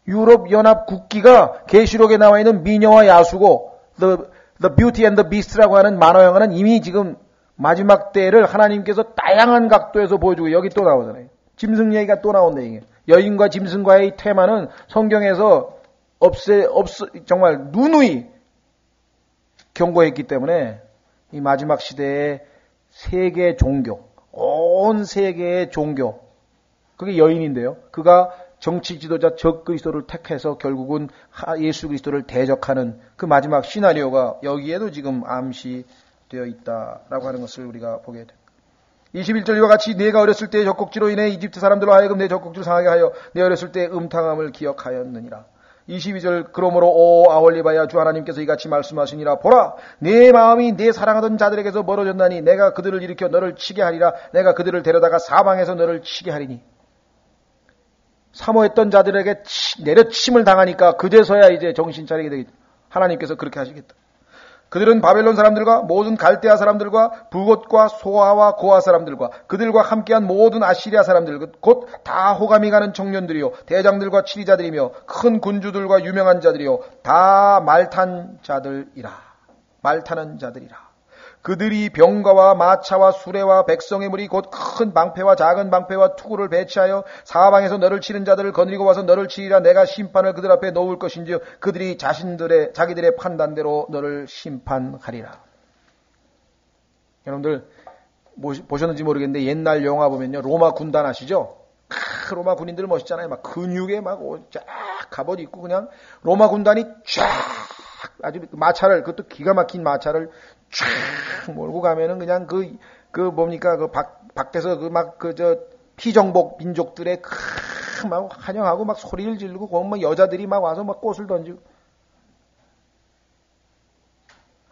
유럽연합 국기가 계시록에 나와 있는 미녀와 야수고 The Beauty and the Beast라고 하는 만화 영화는 이미 지금 마지막 때를 하나님께서 다양한 각도에서 보여주고 여기 또 나오잖아요. 짐승 얘기가 또 나온다 이게. 여인과 짐승과의 테마는 성경에서 정말 누누이 경고했기 때문에 이 마지막 시대의 세계 종교, 온 세계의 종교, 그게 여인인데요. 그가 정치 지도자 적그리스도를 택해서 결국은 예수 그리스도를 대적하는 그 마지막 시나리오가 여기에도 지금 암시되어 있다라고 하는 것을 우리가 보게 됩니다. 21절 이와 같이 내가 어렸을 때 젖꼭지로 인해 이집트 사람들로 하여금 내 젖꼭지를 상하게 하여 내 어렸을 때 음탕함을 기억하였느니라. 22절 그러므로 오 아월리바야 주 하나님께서 이같이 말씀하시니라. 보라 내 마음이 내 사랑하던 자들에게서 멀어졌나니 내가 그들을 일으켜 너를 치게 하리라. 내가 그들을 데려다가 사방에서 너를 치게 하리니. 사모했던 자들에게 내려침을 당하니까 그제서야 이제 정신 차리게 되겠다. 하나님께서 그렇게 하시겠다. 그들은 바벨론 사람들과 모든 갈대아 사람들과 부곳과 소아와 고아 사람들과 그들과 함께한 모든 아시리아 사람들 곧 다 호감이 가는 청년들이요 대장들과 치리자들이며 큰 군주들과 유명한 자들이요 다 말탄 자들이라. 말타는 자들이라. 그들이 병과와 마차와 수레와 백성의 무리 곧 큰 방패와 작은 방패와 투구를 배치하여 사방에서 너를 치는 자들을 거느리고 와서 너를 치리라. 내가 심판을 그들 앞에 놓을 것인지 그들이 자기들의 판단대로 너를 심판하리라. 여러분들 보셨는지 모르겠는데 옛날 영화 보면요 로마 군단 아시죠? 로마 군인들 멋있잖아요. 막 근육에 막 쫙 갑옷 입고 그냥 로마 군단이 쫙 아주 마차를 그것도 기가 막힌 마차를 쫙 몰고 가면은 그냥 뭡니까 그 밖에서 피정복 민족들의 막 환영하고 막 소리를 지르고 막 여자들이 막 와서 막 꽃을 던지고.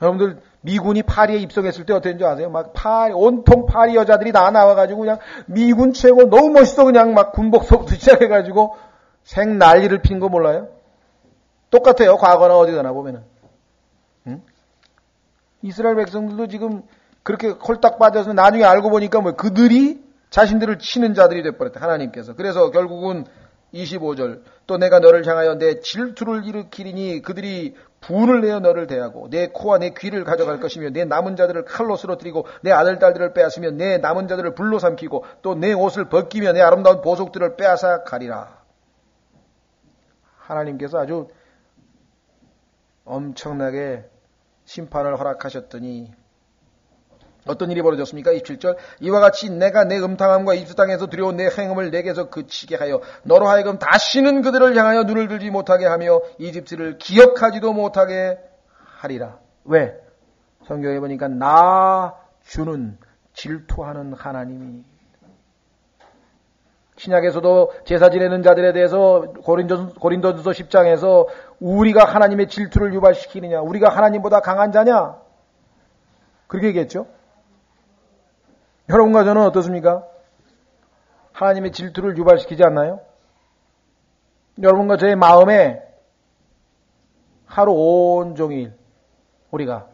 여러분들 미군이 파리에 입성했을 때 어땠는지 아세요? 막 온통 파리 여자들이 다 나와가지고 그냥 미군 최고 너무 멋있어 그냥 막 군복서부터 시작해가지고 생 난리를 핀 거 몰라요? 똑같아요. 과거나 어디 가나 보면은. 응? 이스라엘 백성들도 지금 그렇게 홀딱 빠져서 나중에 알고 보니까 그들이 자신들을 치는 자들이 돼버렸다. 하나님께서. 그래서 결국은 25절 또 내가 너를 향하여 내 질투를 일으키리니 그들이 분을 내어 너를 대하고 내 코와 내 귀를 가져갈 것이며 내 남은 자들을 칼로 쓰러뜨리고 내 아들 딸들을 빼앗으며 내 남은 자들을 불로 삼키고 또 내 옷을 벗기며 내 아름다운 보석들을 빼앗아 가리라. 하나님께서 아주 엄청나게 심판을 허락하셨더니 어떤 일이 벌어졌습니까? 27절 이와 같이 내가 내 음탕함과 이집트 땅에서 두려운 내 행음을 내게서 그치게 하여 너로 하여금 다시는 그들을 향하여 눈을 들지 못하게 하며 이집트를 기억하지도 못하게 하리라. 왜? 성경에 보니까 나 주는 질투하는 하나님이. 신약에서도 제사 지내는 자들에 대해서 고린도전서 10장에서 우리가 하나님의 질투를 유발시키느냐, 우리가 하나님보다 강한 자냐, 그렇게 얘기했죠. 여러분과 저는 어떻습니까? 하나님의 질투를 유발시키지 않나요? 여러분과 저의 마음에 하루 온종일 우리가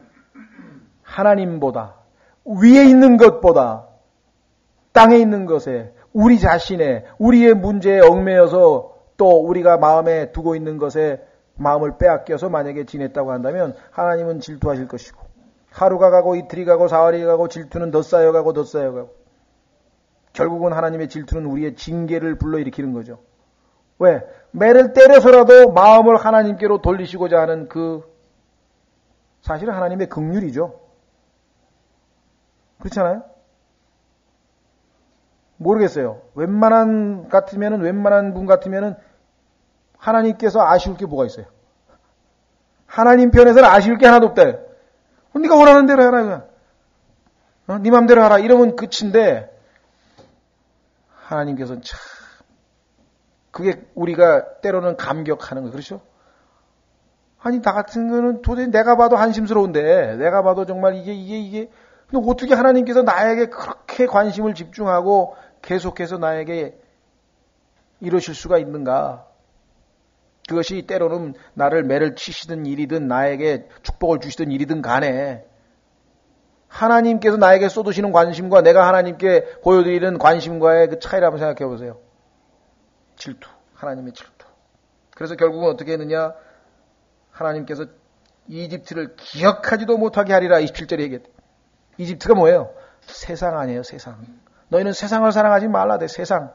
하나님보다 위에 있는 것보다 땅에 있는 것에 우리 자신의 우리의 문제에 얽매여서 또 우리가 마음에 두고 있는 것에 마음을 빼앗겨서 만약에 지냈다고 한다면 하나님은 질투하실 것이고 하루가 가고 이틀이 가고 사흘이 가고 질투는 더 쌓여가고 더 쌓여가고 결국은 하나님의 질투는 우리의 징계를 불러일으키는 거죠. 왜? 매를 때려서라도 마음을 하나님께로 돌리시고자 하는 사실은 하나님의 긍휼이죠. 그렇잖아요? 모르겠어요. 웬만한 분 같으면은 하나님께서 아쉬울 게 뭐가 있어요? 하나님 편에서는 아쉬울 게 하나도 없다. 네가 원하는 대로 해라. 그냥. 네 맘대로 하라. 이러면 끝인데 하나님께서는 참 그게 우리가 때로는 감격하는 거예요. 그렇죠? 아니 나 같은 거는 도저히 내가 봐도 한심스러운데 내가 봐도 정말 이게 근데 어떻게 하나님께서 나에게 그렇게 관심을 집중하고 계속해서 나에게 이러실 수가 있는가? 그것이 때로는 나를 매를 치시던 일이든 나에게 축복을 주시던 일이든 간에 하나님께서 나에게 쏟으시는 관심과 내가 하나님께 보여드리는 관심과의 그 차이를 한번 생각해 보세요. 질투, 하나님의 질투. 그래서 결국은 어떻게 했느냐? 하나님께서 이집트를 기억하지도 못하게 하리라 27절에 얘기했대. 이집트가 뭐예요? 세상 아니에요, 세상. 너희는 세상을 사랑하지 말라 돼. 세상.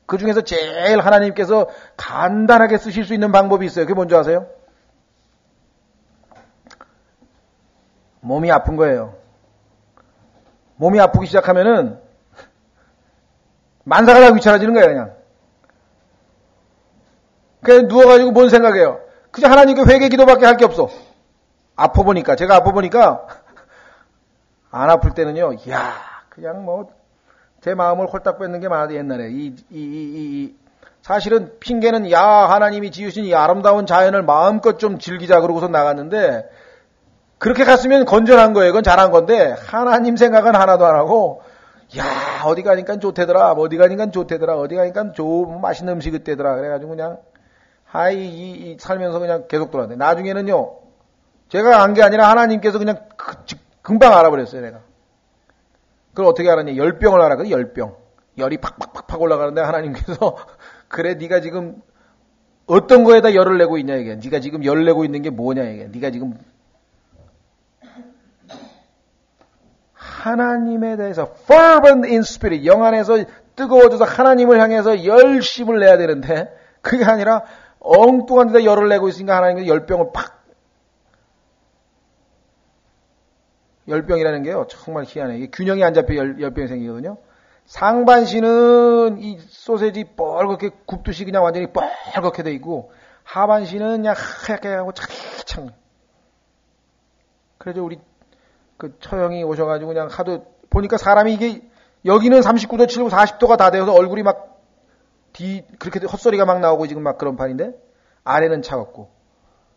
그 중에서 제일 하나님께서 간단하게 쓰실 수 있는 방법이 있어요. 그게 뭔지 아세요? 몸이 아픈 거예요. 몸이 아프기 시작하면은 만사가 다 귀찮아지는 거예요, 그냥. 그냥 누워가지고 뭔 생각해요? 그냥 하나님께 회개 기도밖에 할 게 없어. 제가 아파 보니까 안 아플 때는요, 그냥 제 마음을 홀딱 뺏는 게 많아도 옛날에 사실은 핑계는 하나님이 지으신 이 아름다운 자연을 마음껏 좀 즐기자 그러고서 나갔는데 그렇게 갔으면 건전한 거예요. 그건 잘한 건데 하나님 생각은 하나도 안 하고 어디 가니까 좋대더라. 어디 가니까 좋은 맛있는 음식 그때더라. 그래가지고 그냥 살면서 그냥 계속 돌아다녀. 나중에는요. 제가 한 게 아니라 하나님께서 그냥 금방 알아버렸어요, 내가. 그걸 어떻게 알았냐? 열병을 알았거든, 열병. 열이 팍팍팍팍 올라가는데 하나님께서 그래, 네가 지금 어떤 거에다 열을 내고 있냐, 이게. 네가 지금 열 내고 있는 게 뭐냐, 이게. 네가 지금 하나님에 대해서 fervent in spirit, 영 안에서 뜨거워져서 하나님을 향해서 열심을 내야 되는데 그게 아니라 엉뚱한 데다 열을 내고 있으니까 하나님께서 열병을 열병이라는 게요, 정말 희한해. 이게 균형이 안 잡혀 열병이 생기거든요. 상반신은 이 소세지 뻘겋게 굽듯이 그냥 완전히 뻘겋게 돼 있고, 하반신은 그냥 하얗게 하고 차창. 그래서 우리 그 처형이 오셔가지고 그냥 하도 보니까 사람이 이게 여기는 39도 7도 40도가 다 되어서 얼굴이 그렇게 헛소리가 막 나오고 지금 막 그런 판인데, 아래는 차갑고.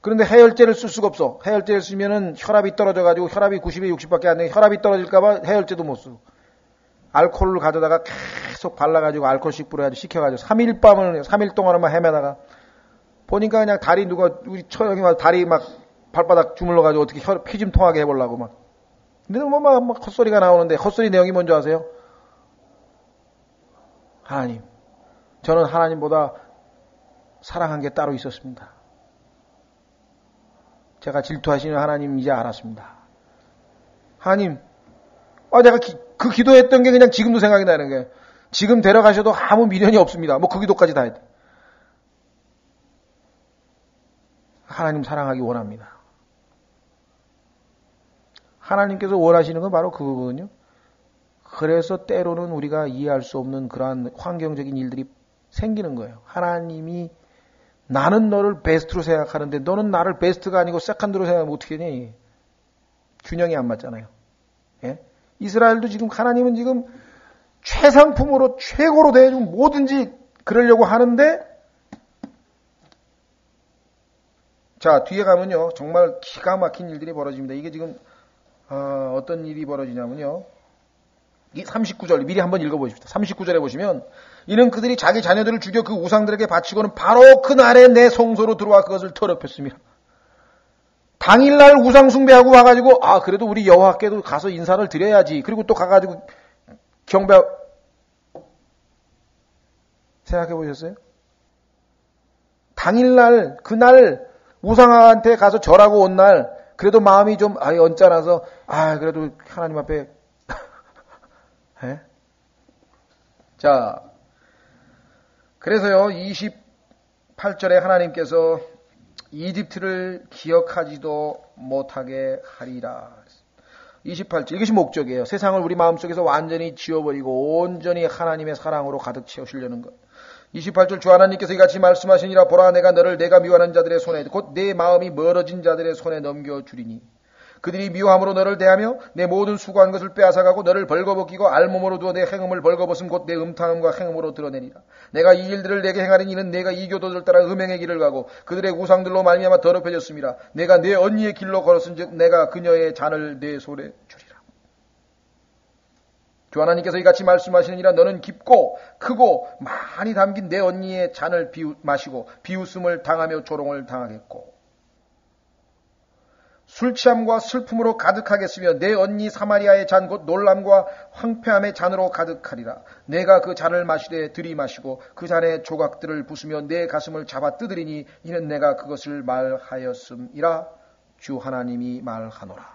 그런데 해열제를 쓸 수가 없어. 해열제를 쓰면은 혈압이 떨어져가지고 혈압이 90에 60밖에 안 돼. 혈압이 떨어질까봐 해열제도 못 쓰고. 알코올을 가져다가 계속 발라가지고 알코올씩 뿌려가지고 식혀가지고 3일 동안은 헤매다가 보니까 그냥 다리 우리 처형이 다리 발바닥 주물러가지고 어떻게 피 좀 통하게 해보려고 막. 근데 막 헛소리가 나오는데 헛소리 내용이 뭔지 아세요? 하나님. 저는 하나님보다 사랑한 게 따로 있었습니다. 제가 질투하시는 하나님 이제 알았습니다. 하나님, 내가 그 기도했던 게 그냥 지금도 생각이 나는 게, 지금 데려가셔도 아무 미련이 없습니다. 그 기도까지 다 했대. 하나님 사랑하기 원합니다. 하나님께서 원하시는 건 바로 그거거든요. 그래서 때로는 우리가 이해할 수 없는 그러한 환경적인 일들이 생기는 거예요. 하나님이 나는 너를 베스트로 생각하는데 너는 나를 베스트가 아니고 세컨드로 생각하면 어떻게 되니? 균형이 안 맞잖아요. 예? 이스라엘도 지금 하나님은 지금 최상품으로 최고로 대해주고 뭐든지 그러려고 하는데, 자 뒤에 가면요 정말 기가 막힌 일들이 벌어집니다. 이게 지금 어떤 일이 벌어지냐면요, 이 39절 미리 한번 읽어보십시오. 39절에 보시면, 이는 그들이 자기 자녀들을 죽여 그 우상들에게 바치고는 바로 그날에 내 성소로 들어와 그것을 더럽혔습니다. 당일날 우상 숭배하고 와가지고 그래도 우리 여호와께도 가서 인사를 드려야지. 그리고 또 가가지고 경배. 생각해 보셨어요? 당일날 그날 우상한테 가서 절하고 온 날 그래도 마음이 좀 언짢아서 그래도 하나님 앞에 예? 자, 그래서요 28절에 하나님께서 이집트를 기억하지도 못하게 하리라. 28절. 이것이 목적이에요. 세상을 우리 마음속에서 완전히 지워버리고 온전히 하나님의 사랑으로 가득 채우시려는 것. 28절. 주 하나님께서 이같이 말씀하시니라. 보라, 내가 너를 내가 미워하는 자들의 손에 곧 내 마음이 멀어진 자들의 손에 넘겨주리니 그들이 미워함으로 너를 대하며 내 모든 수고한 것을 빼앗아가고 너를 벌거벗기고 알몸으로 두어 내 행음을 벌거벗음 곧 내 음탕함과 행음으로 드러내리라. 내가 이 일들을 내게 행하리니 이는 내가 이 교도들 따라 음행의 길을 가고 그들의 우상들로 말미암아 더럽혀졌음이라. 내가 내 언니의 길로 걸었은즉 내가 그녀의 잔을 내 손에 주리라. 주 하나님께서 이같이 말씀하시느니라. 너는 깊고 크고 많이 담긴 내 언니의 잔을 마시고 비웃음을 당하며 조롱을 당하겠고 술 취함과 슬픔으로 가득하겠으며 내 언니 사마리아의 잔 곧 놀람과 황폐함의 잔으로 가득하리라. 내가 그 잔을 마시되 들이마시고 그 잔의 조각들을 부수며 내 가슴을 잡아 뜯으리니 이는 내가 그것을 말하였음이라. 주 하나님이 말하노라.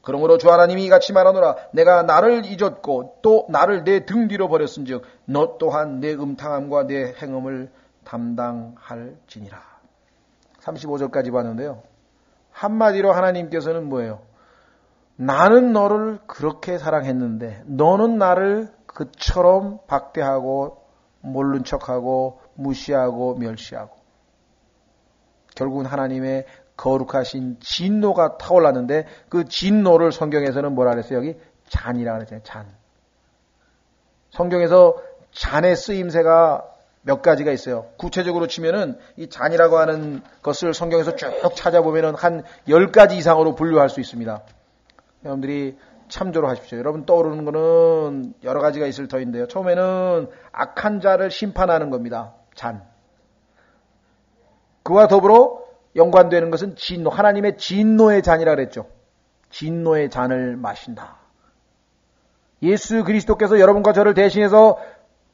그러므로 주 하나님이 이같이 말하노라. 내가 나를 잊었고 또 나를 내 등 뒤로 버렸은즉 너 또한 내 음탕함과 내 행음을 담당할지니라. 35절까지 봤는데요. 한마디로 하나님께서는 뭐예요? 나는 너를 그렇게 사랑했는데 너는 나를 그처럼 박대하고 모른 척하고 무시하고 멸시하고 결국은 하나님의 거룩하신 진노가 타올랐는데 그 진노를 성경에서는 뭐라 그랬어요? 여기 잔이라 그랬잖아요. 잔. 성경에서 잔의 쓰임새가 몇 가지가 있어요. 구체적으로 치면은 이 잔이라고 하는 것을 성경에서 쭉 찾아보면은 한 10가지 이상으로 분류할 수 있습니다. 여러분들이 참조를 하십시오. 여러분 떠오르는 거는 여러 가지가 있을 터인데요. 처음에는 악한 자를 심판하는 겁니다. 잔. 그와 더불어 연관되는 것은 진노. 하나님의 진노의 잔이라 그랬죠. 진노의 잔을 마신다. 예수 그리스도께서 여러분과 저를 대신해서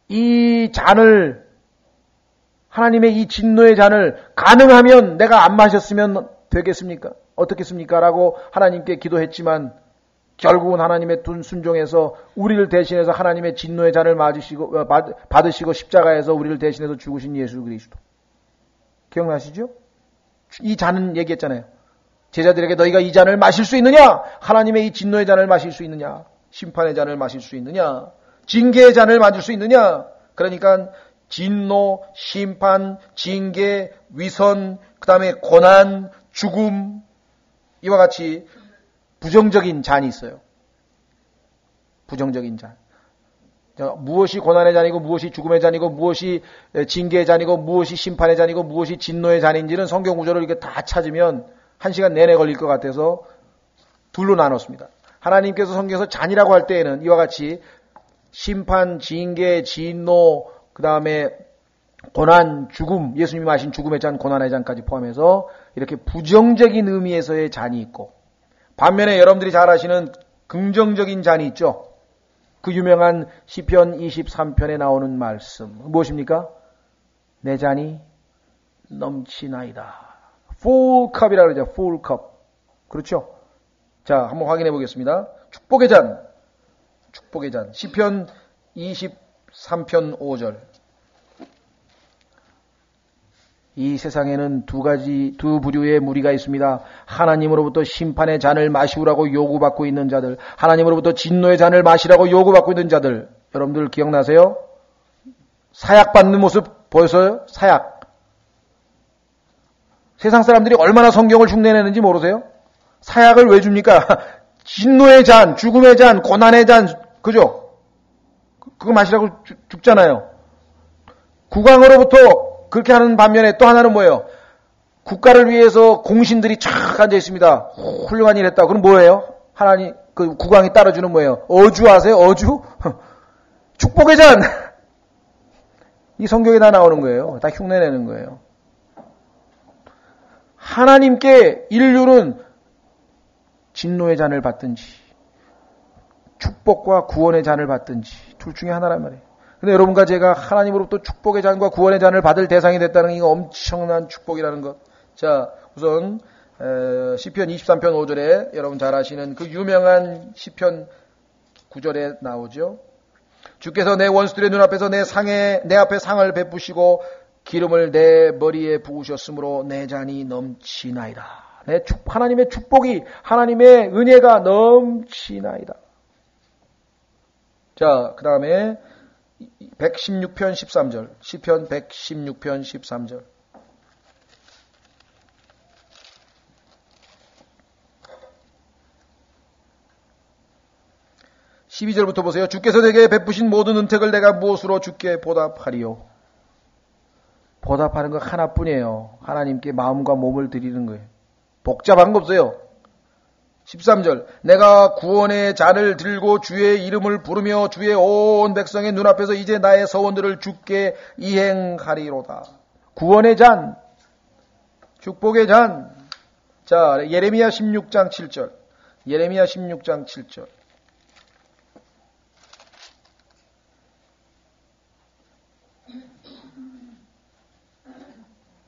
이 잔을 하나님의 이 진노의 잔을 가능하면 내가 안 마셨으면 되겠습니까? 어떻겠습니까? 라고 하나님께 기도했지만 결국은 하나님의 순종에서 우리를 대신해서 하나님의 진노의 잔을 받으시고 십자가에서 우리를 대신해서 죽으신 예수 그리스도. 기억나시죠? 이 잔은 얘기했잖아요. 제자들에게 너희가 이 잔을 마실 수 있느냐? 하나님의 이 진노의 잔을 마실 수 있느냐? 심판의 잔을 마실 수 있느냐? 징계의 잔을 마실 수 있느냐? 그러니까 진노, 심판, 징계, 위선, 그 다음에 고난, 죽음 이와 같이 부정적인 잔이 있어요. 부정적인 잔. 무엇이 고난의 잔이고 무엇이 죽음의 잔이고 무엇이 징계의 잔이고 무엇이 심판의 잔이고 무엇이 진노의 잔인지는 성경 구절을 이렇게 다 찾으면 1시간 내내 걸릴 것 같아서 둘로 나눴습니다. 하나님께서 성경에서 잔이라고 할 때에는 이와 같이 심판, 징계, 진노, 그 다음에 고난, 죽음, 예수님이 마신 죽음의 잔, 고난의 잔까지 포함해서 이렇게 부정적인 의미에서의 잔이 있고 반면에 여러분들이 잘 아시는 긍정적인 잔이 있죠. 그 유명한 시편 23편에 나오는 말씀 무엇입니까? 내 잔이 넘치나이다. full cup이라고 그러죠. full cup. 그렇죠? 자, 한번 확인해 보겠습니다. 축복의 잔. 축복의 잔. 시편 23편 5절. 이 세상에는 두 부류의 무리가 있습니다. 하나님으로부터 심판의 잔을 마시우라고 요구받고 있는 자들, 하나님으로부터 진노의 잔을 마시라고 요구받고 있는 자들. 여러분들 기억나세요? 사약 받는 모습 보였어요? 사약. 세상 사람들이 얼마나 성경을 흉내내는지 모르세요? 사약을 왜 줍니까? 진노의 잔, 죽음의 잔, 고난의 잔, 그죠? 그거 마시라고 죽잖아요. 국왕으로부터 그렇게 하는 반면에 또 하나는 뭐예요? 국가를 위해서 공신들이 쫙 앉아 있습니다. 훌륭한 일 했다. 그럼 뭐예요? 하나님, 그 국왕이 따라주는 뭐예요? 어주 아세요? 어주? 축복의 잔! 이 성경에 다 나오는 거예요. 다 흉내내는 거예요. 하나님께 인류는 진노의 잔을 받든지, 축복과 구원의 잔을 받든지, 둘 중에 하나란 말이에요. 근데 여러분과 제가 하나님으로부터 축복의 잔과 구원의 잔을 받을 대상이 됐다는 이거 엄청난 축복이라는 것. 자, 우선 시편 23편 5절에 여러분 잘 아시는 그 유명한 시편 9절에 나오죠. 주께서 내 원수들의 눈앞에서 내 앞에 상을 베푸시고 기름을 내 머리에 부으셨으므로 내 잔이 넘치나이다. 하나님의 축복이, 하나님의 은혜가 넘치나이다. 자, 그 다음에 116편 13절, 시편 116편 13절. (12절부터) 보세요. 주께서 내게 베푸신 모든 은택을 내가 무엇으로 주께 보답하리요? 보답하는 거 하나뿐이에요. 하나님께 마음과 몸을 드리는 거예요. 복잡한 거 없어요. 13절. 내가 구원의 잔을 들고 주의 이름을 부르며 주의 온 백성의 눈앞에서 이제 나의 서원들을 주께 이행하리로다. 구원의 잔, 축복의 잔. 자, 예레미야 16장 7절. 예레미야 16장 7절.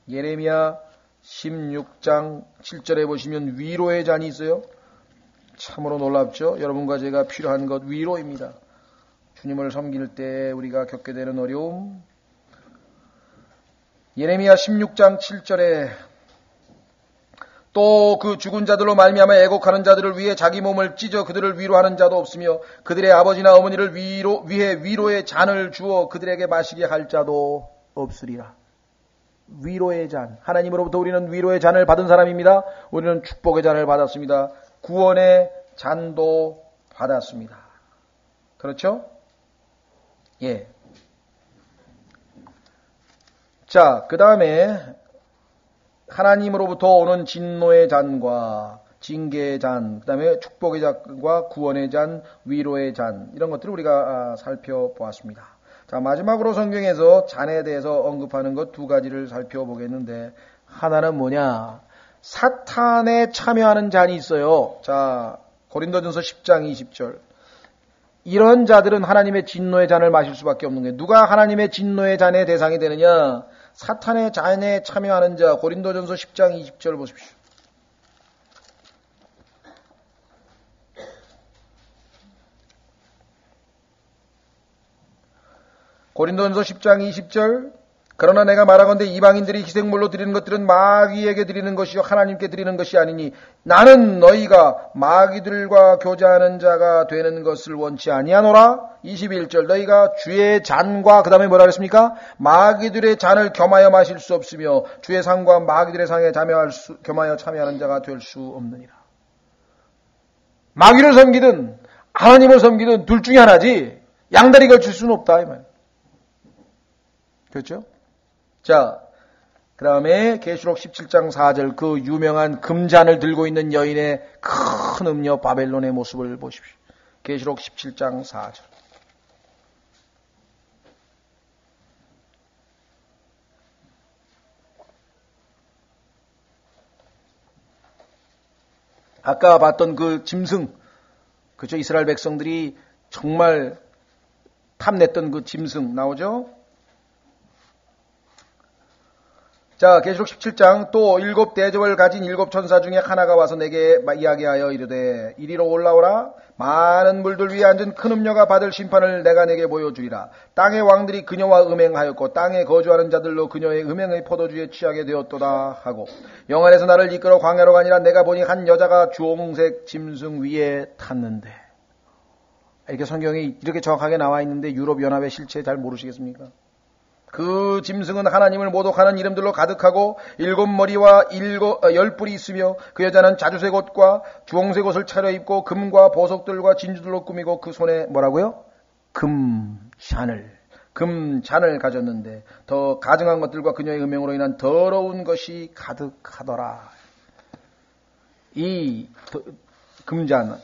예레미야 16장 7절에 보시면 위로의 잔이 있어요. 참으로 놀랍죠? 여러분과 제가 필요한 것 위로입니다. 주님을 섬길 때 우리가 겪게 되는 어려움. 예레미야 16장 7절에 또 그 죽은 자들로 말미암아 애곡하는 자들을 위해 자기 몸을 찢어 그들을 위로하는 자도 없으며 그들의 아버지나 어머니를 위해 위로의 잔을 주어 그들에게 마시게 할 자도 없으리라. 위로의 잔. 하나님으로부터 우리는 위로의 잔을 받은 사람입니다. 우리는 축복의 잔을 받았습니다. 구원의 잔도 받았습니다. 그렇죠? 예. 자, 그 다음에 하나님으로부터 오는 진노의 잔과 징계의 잔, 그 다음에 축복의 잔과 구원의 잔, 위로의 잔, 이런 것들을 우리가 살펴보았습니다. 자, 마지막으로 성경에서 잔에 대해서 언급하는 것 두 가지를 살펴보겠는데, 하나는 뭐냐? 사탄에 참여하는 잔이 있어요. 자, 고린도전서 10장 20절. 이런 자들은 하나님의 진노의 잔을 마실 수밖에 없는 거예요. 누가 하나님의 진노의 잔의 대상이 되느냐? 사탄의 잔에 참여하는 자. 고린도전서 10장 20절 보십시오. 고린도전서 10장 20절. 그러나 내가 말하건대 이방인들이 희생물로 드리는 것들은 마귀에게 드리는 것이요 하나님께 드리는 것이 아니니 나는 너희가 마귀들과 교제하는 자가 되는 것을 원치 아니하노라. 21절. 너희가 주의 잔과 그 다음에 뭐라 그랬습니까? 마귀들의 잔을 겸하여 마실 수 없으며 주의 상과 마귀들의 상에 겸하여 참여하는 자가 될 수 없느니라. 마귀를 섬기든 하나님을 섬기든 둘 중에 하나지 양다리 걸칠 수는 없다 이 말. 그렇죠? 자, 그 다음에 계시록 17장 4절 그 유명한 금잔을 들고 있는 여인의 큰 음녀 바벨론의 모습을 보십시오. 계시록 17장 4절. 아까 봤던 그 짐승, 그죠? 이스라엘 백성들이 정말 탐냈던 그 짐승 나오죠? 자, 계시록 17장 또 7 대접을 가진 7 천사 중에 하나가 와서 내게 이야기하여 이르되 이리로 올라오라. 많은 물들 위에 앉은 큰 음녀가 받을 심판을 내가 내게 보여주리라. 땅의 왕들이 그녀와 음행하였고 땅에 거주하는 자들로 그녀의 음행의 포도주에 취하게 되었도다 하고 영안에서 나를 이끌어 광야로 가니라. 내가 보니 한 여자가 주홍색 짐승 위에 탔는데. 이렇게 성경이 이렇게 정확하게 나와 있는데 유럽연합의 실체 잘 모르시겠습니까? 그 짐승은 하나님을 모독하는 이름들로 가득하고 7머리와 10뿔이 있으며 그 여자는 자주색 옷과 주홍색 옷을 차려입고 금과 보석들과 진주들로 꾸미고 그 손에 뭐라고요? 금잔을 가졌는데 더 가증한 것들과 그녀의 음행으로 인한 더러운 것이 가득하더라. 이 금잔,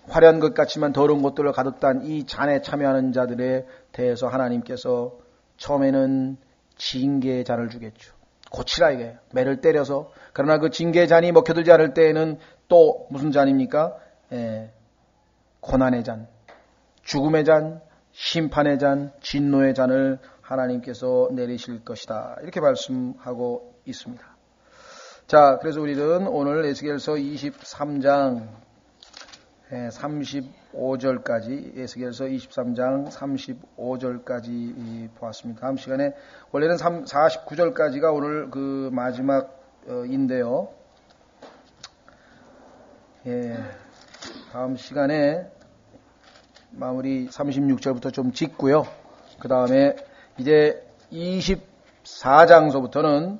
화려한 것 같지만 더러운 것들로 가득 단 이 잔에 참여하는 자들에 대해서 하나님께서 처음에는 징계의 잔을 주겠죠. 고치라 이게 매를 때려서. 그러나 그 징계의 잔이 먹혀들지 않을 때에는 또 무슨 잔입니까? 고난의 잔, 죽음의 잔, 심판의 잔, 진노의 잔을 하나님께서 내리실 것이다. 이렇게 말씀하고 있습니다. 자, 그래서 우리는 오늘 에스겔서 23장 35절까지 에스겔서 23장 35절까지 보았습니다. 다음 시간에 원래는 49절까지가 오늘 그 마지막인데요. 예, 다음 시간에 마무리 36절부터 좀 짓고요. 그 다음에 이제 24장서부터는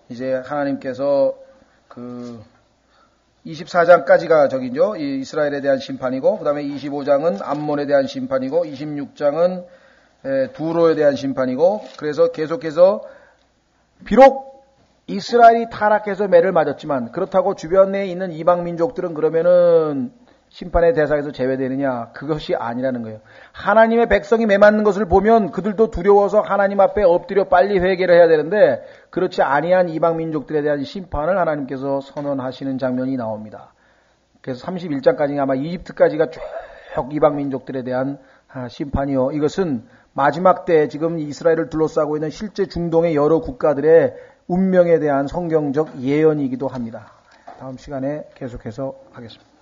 이제 하나님께서 24장까지가 저기죠. 이스라엘에 대한 심판이고, 그 다음에 25장은 암몬에 대한 심판이고, 26장은 두로에 대한 심판이고, 그래서 계속해서 비록 이스라엘이 타락해서 매를 맞았지만, 그렇다고 주변에 있는 이방 민족들은 그러면은 심판의 대상에서 제외되느냐? 그것이 아니라는 거예요. 하나님의 백성이 매 맞는 것을 보면 그들도 두려워서 하나님 앞에 엎드려 빨리 회개를 해야 되는데, 그렇지 아니한 이방 민족들에 대한 심판을 하나님께서 선언하시는 장면이 나옵니다. 그래서 31장까지 아마 이집트까지가 쭉 이방 민족들에 대한 심판이요. 이것은 마지막 때 지금 이스라엘을 둘러싸고 있는 실제 중동의 여러 국가들의 운명에 대한 성경적 예언이기도 합니다. 다음 시간에 계속해서 하겠습니다.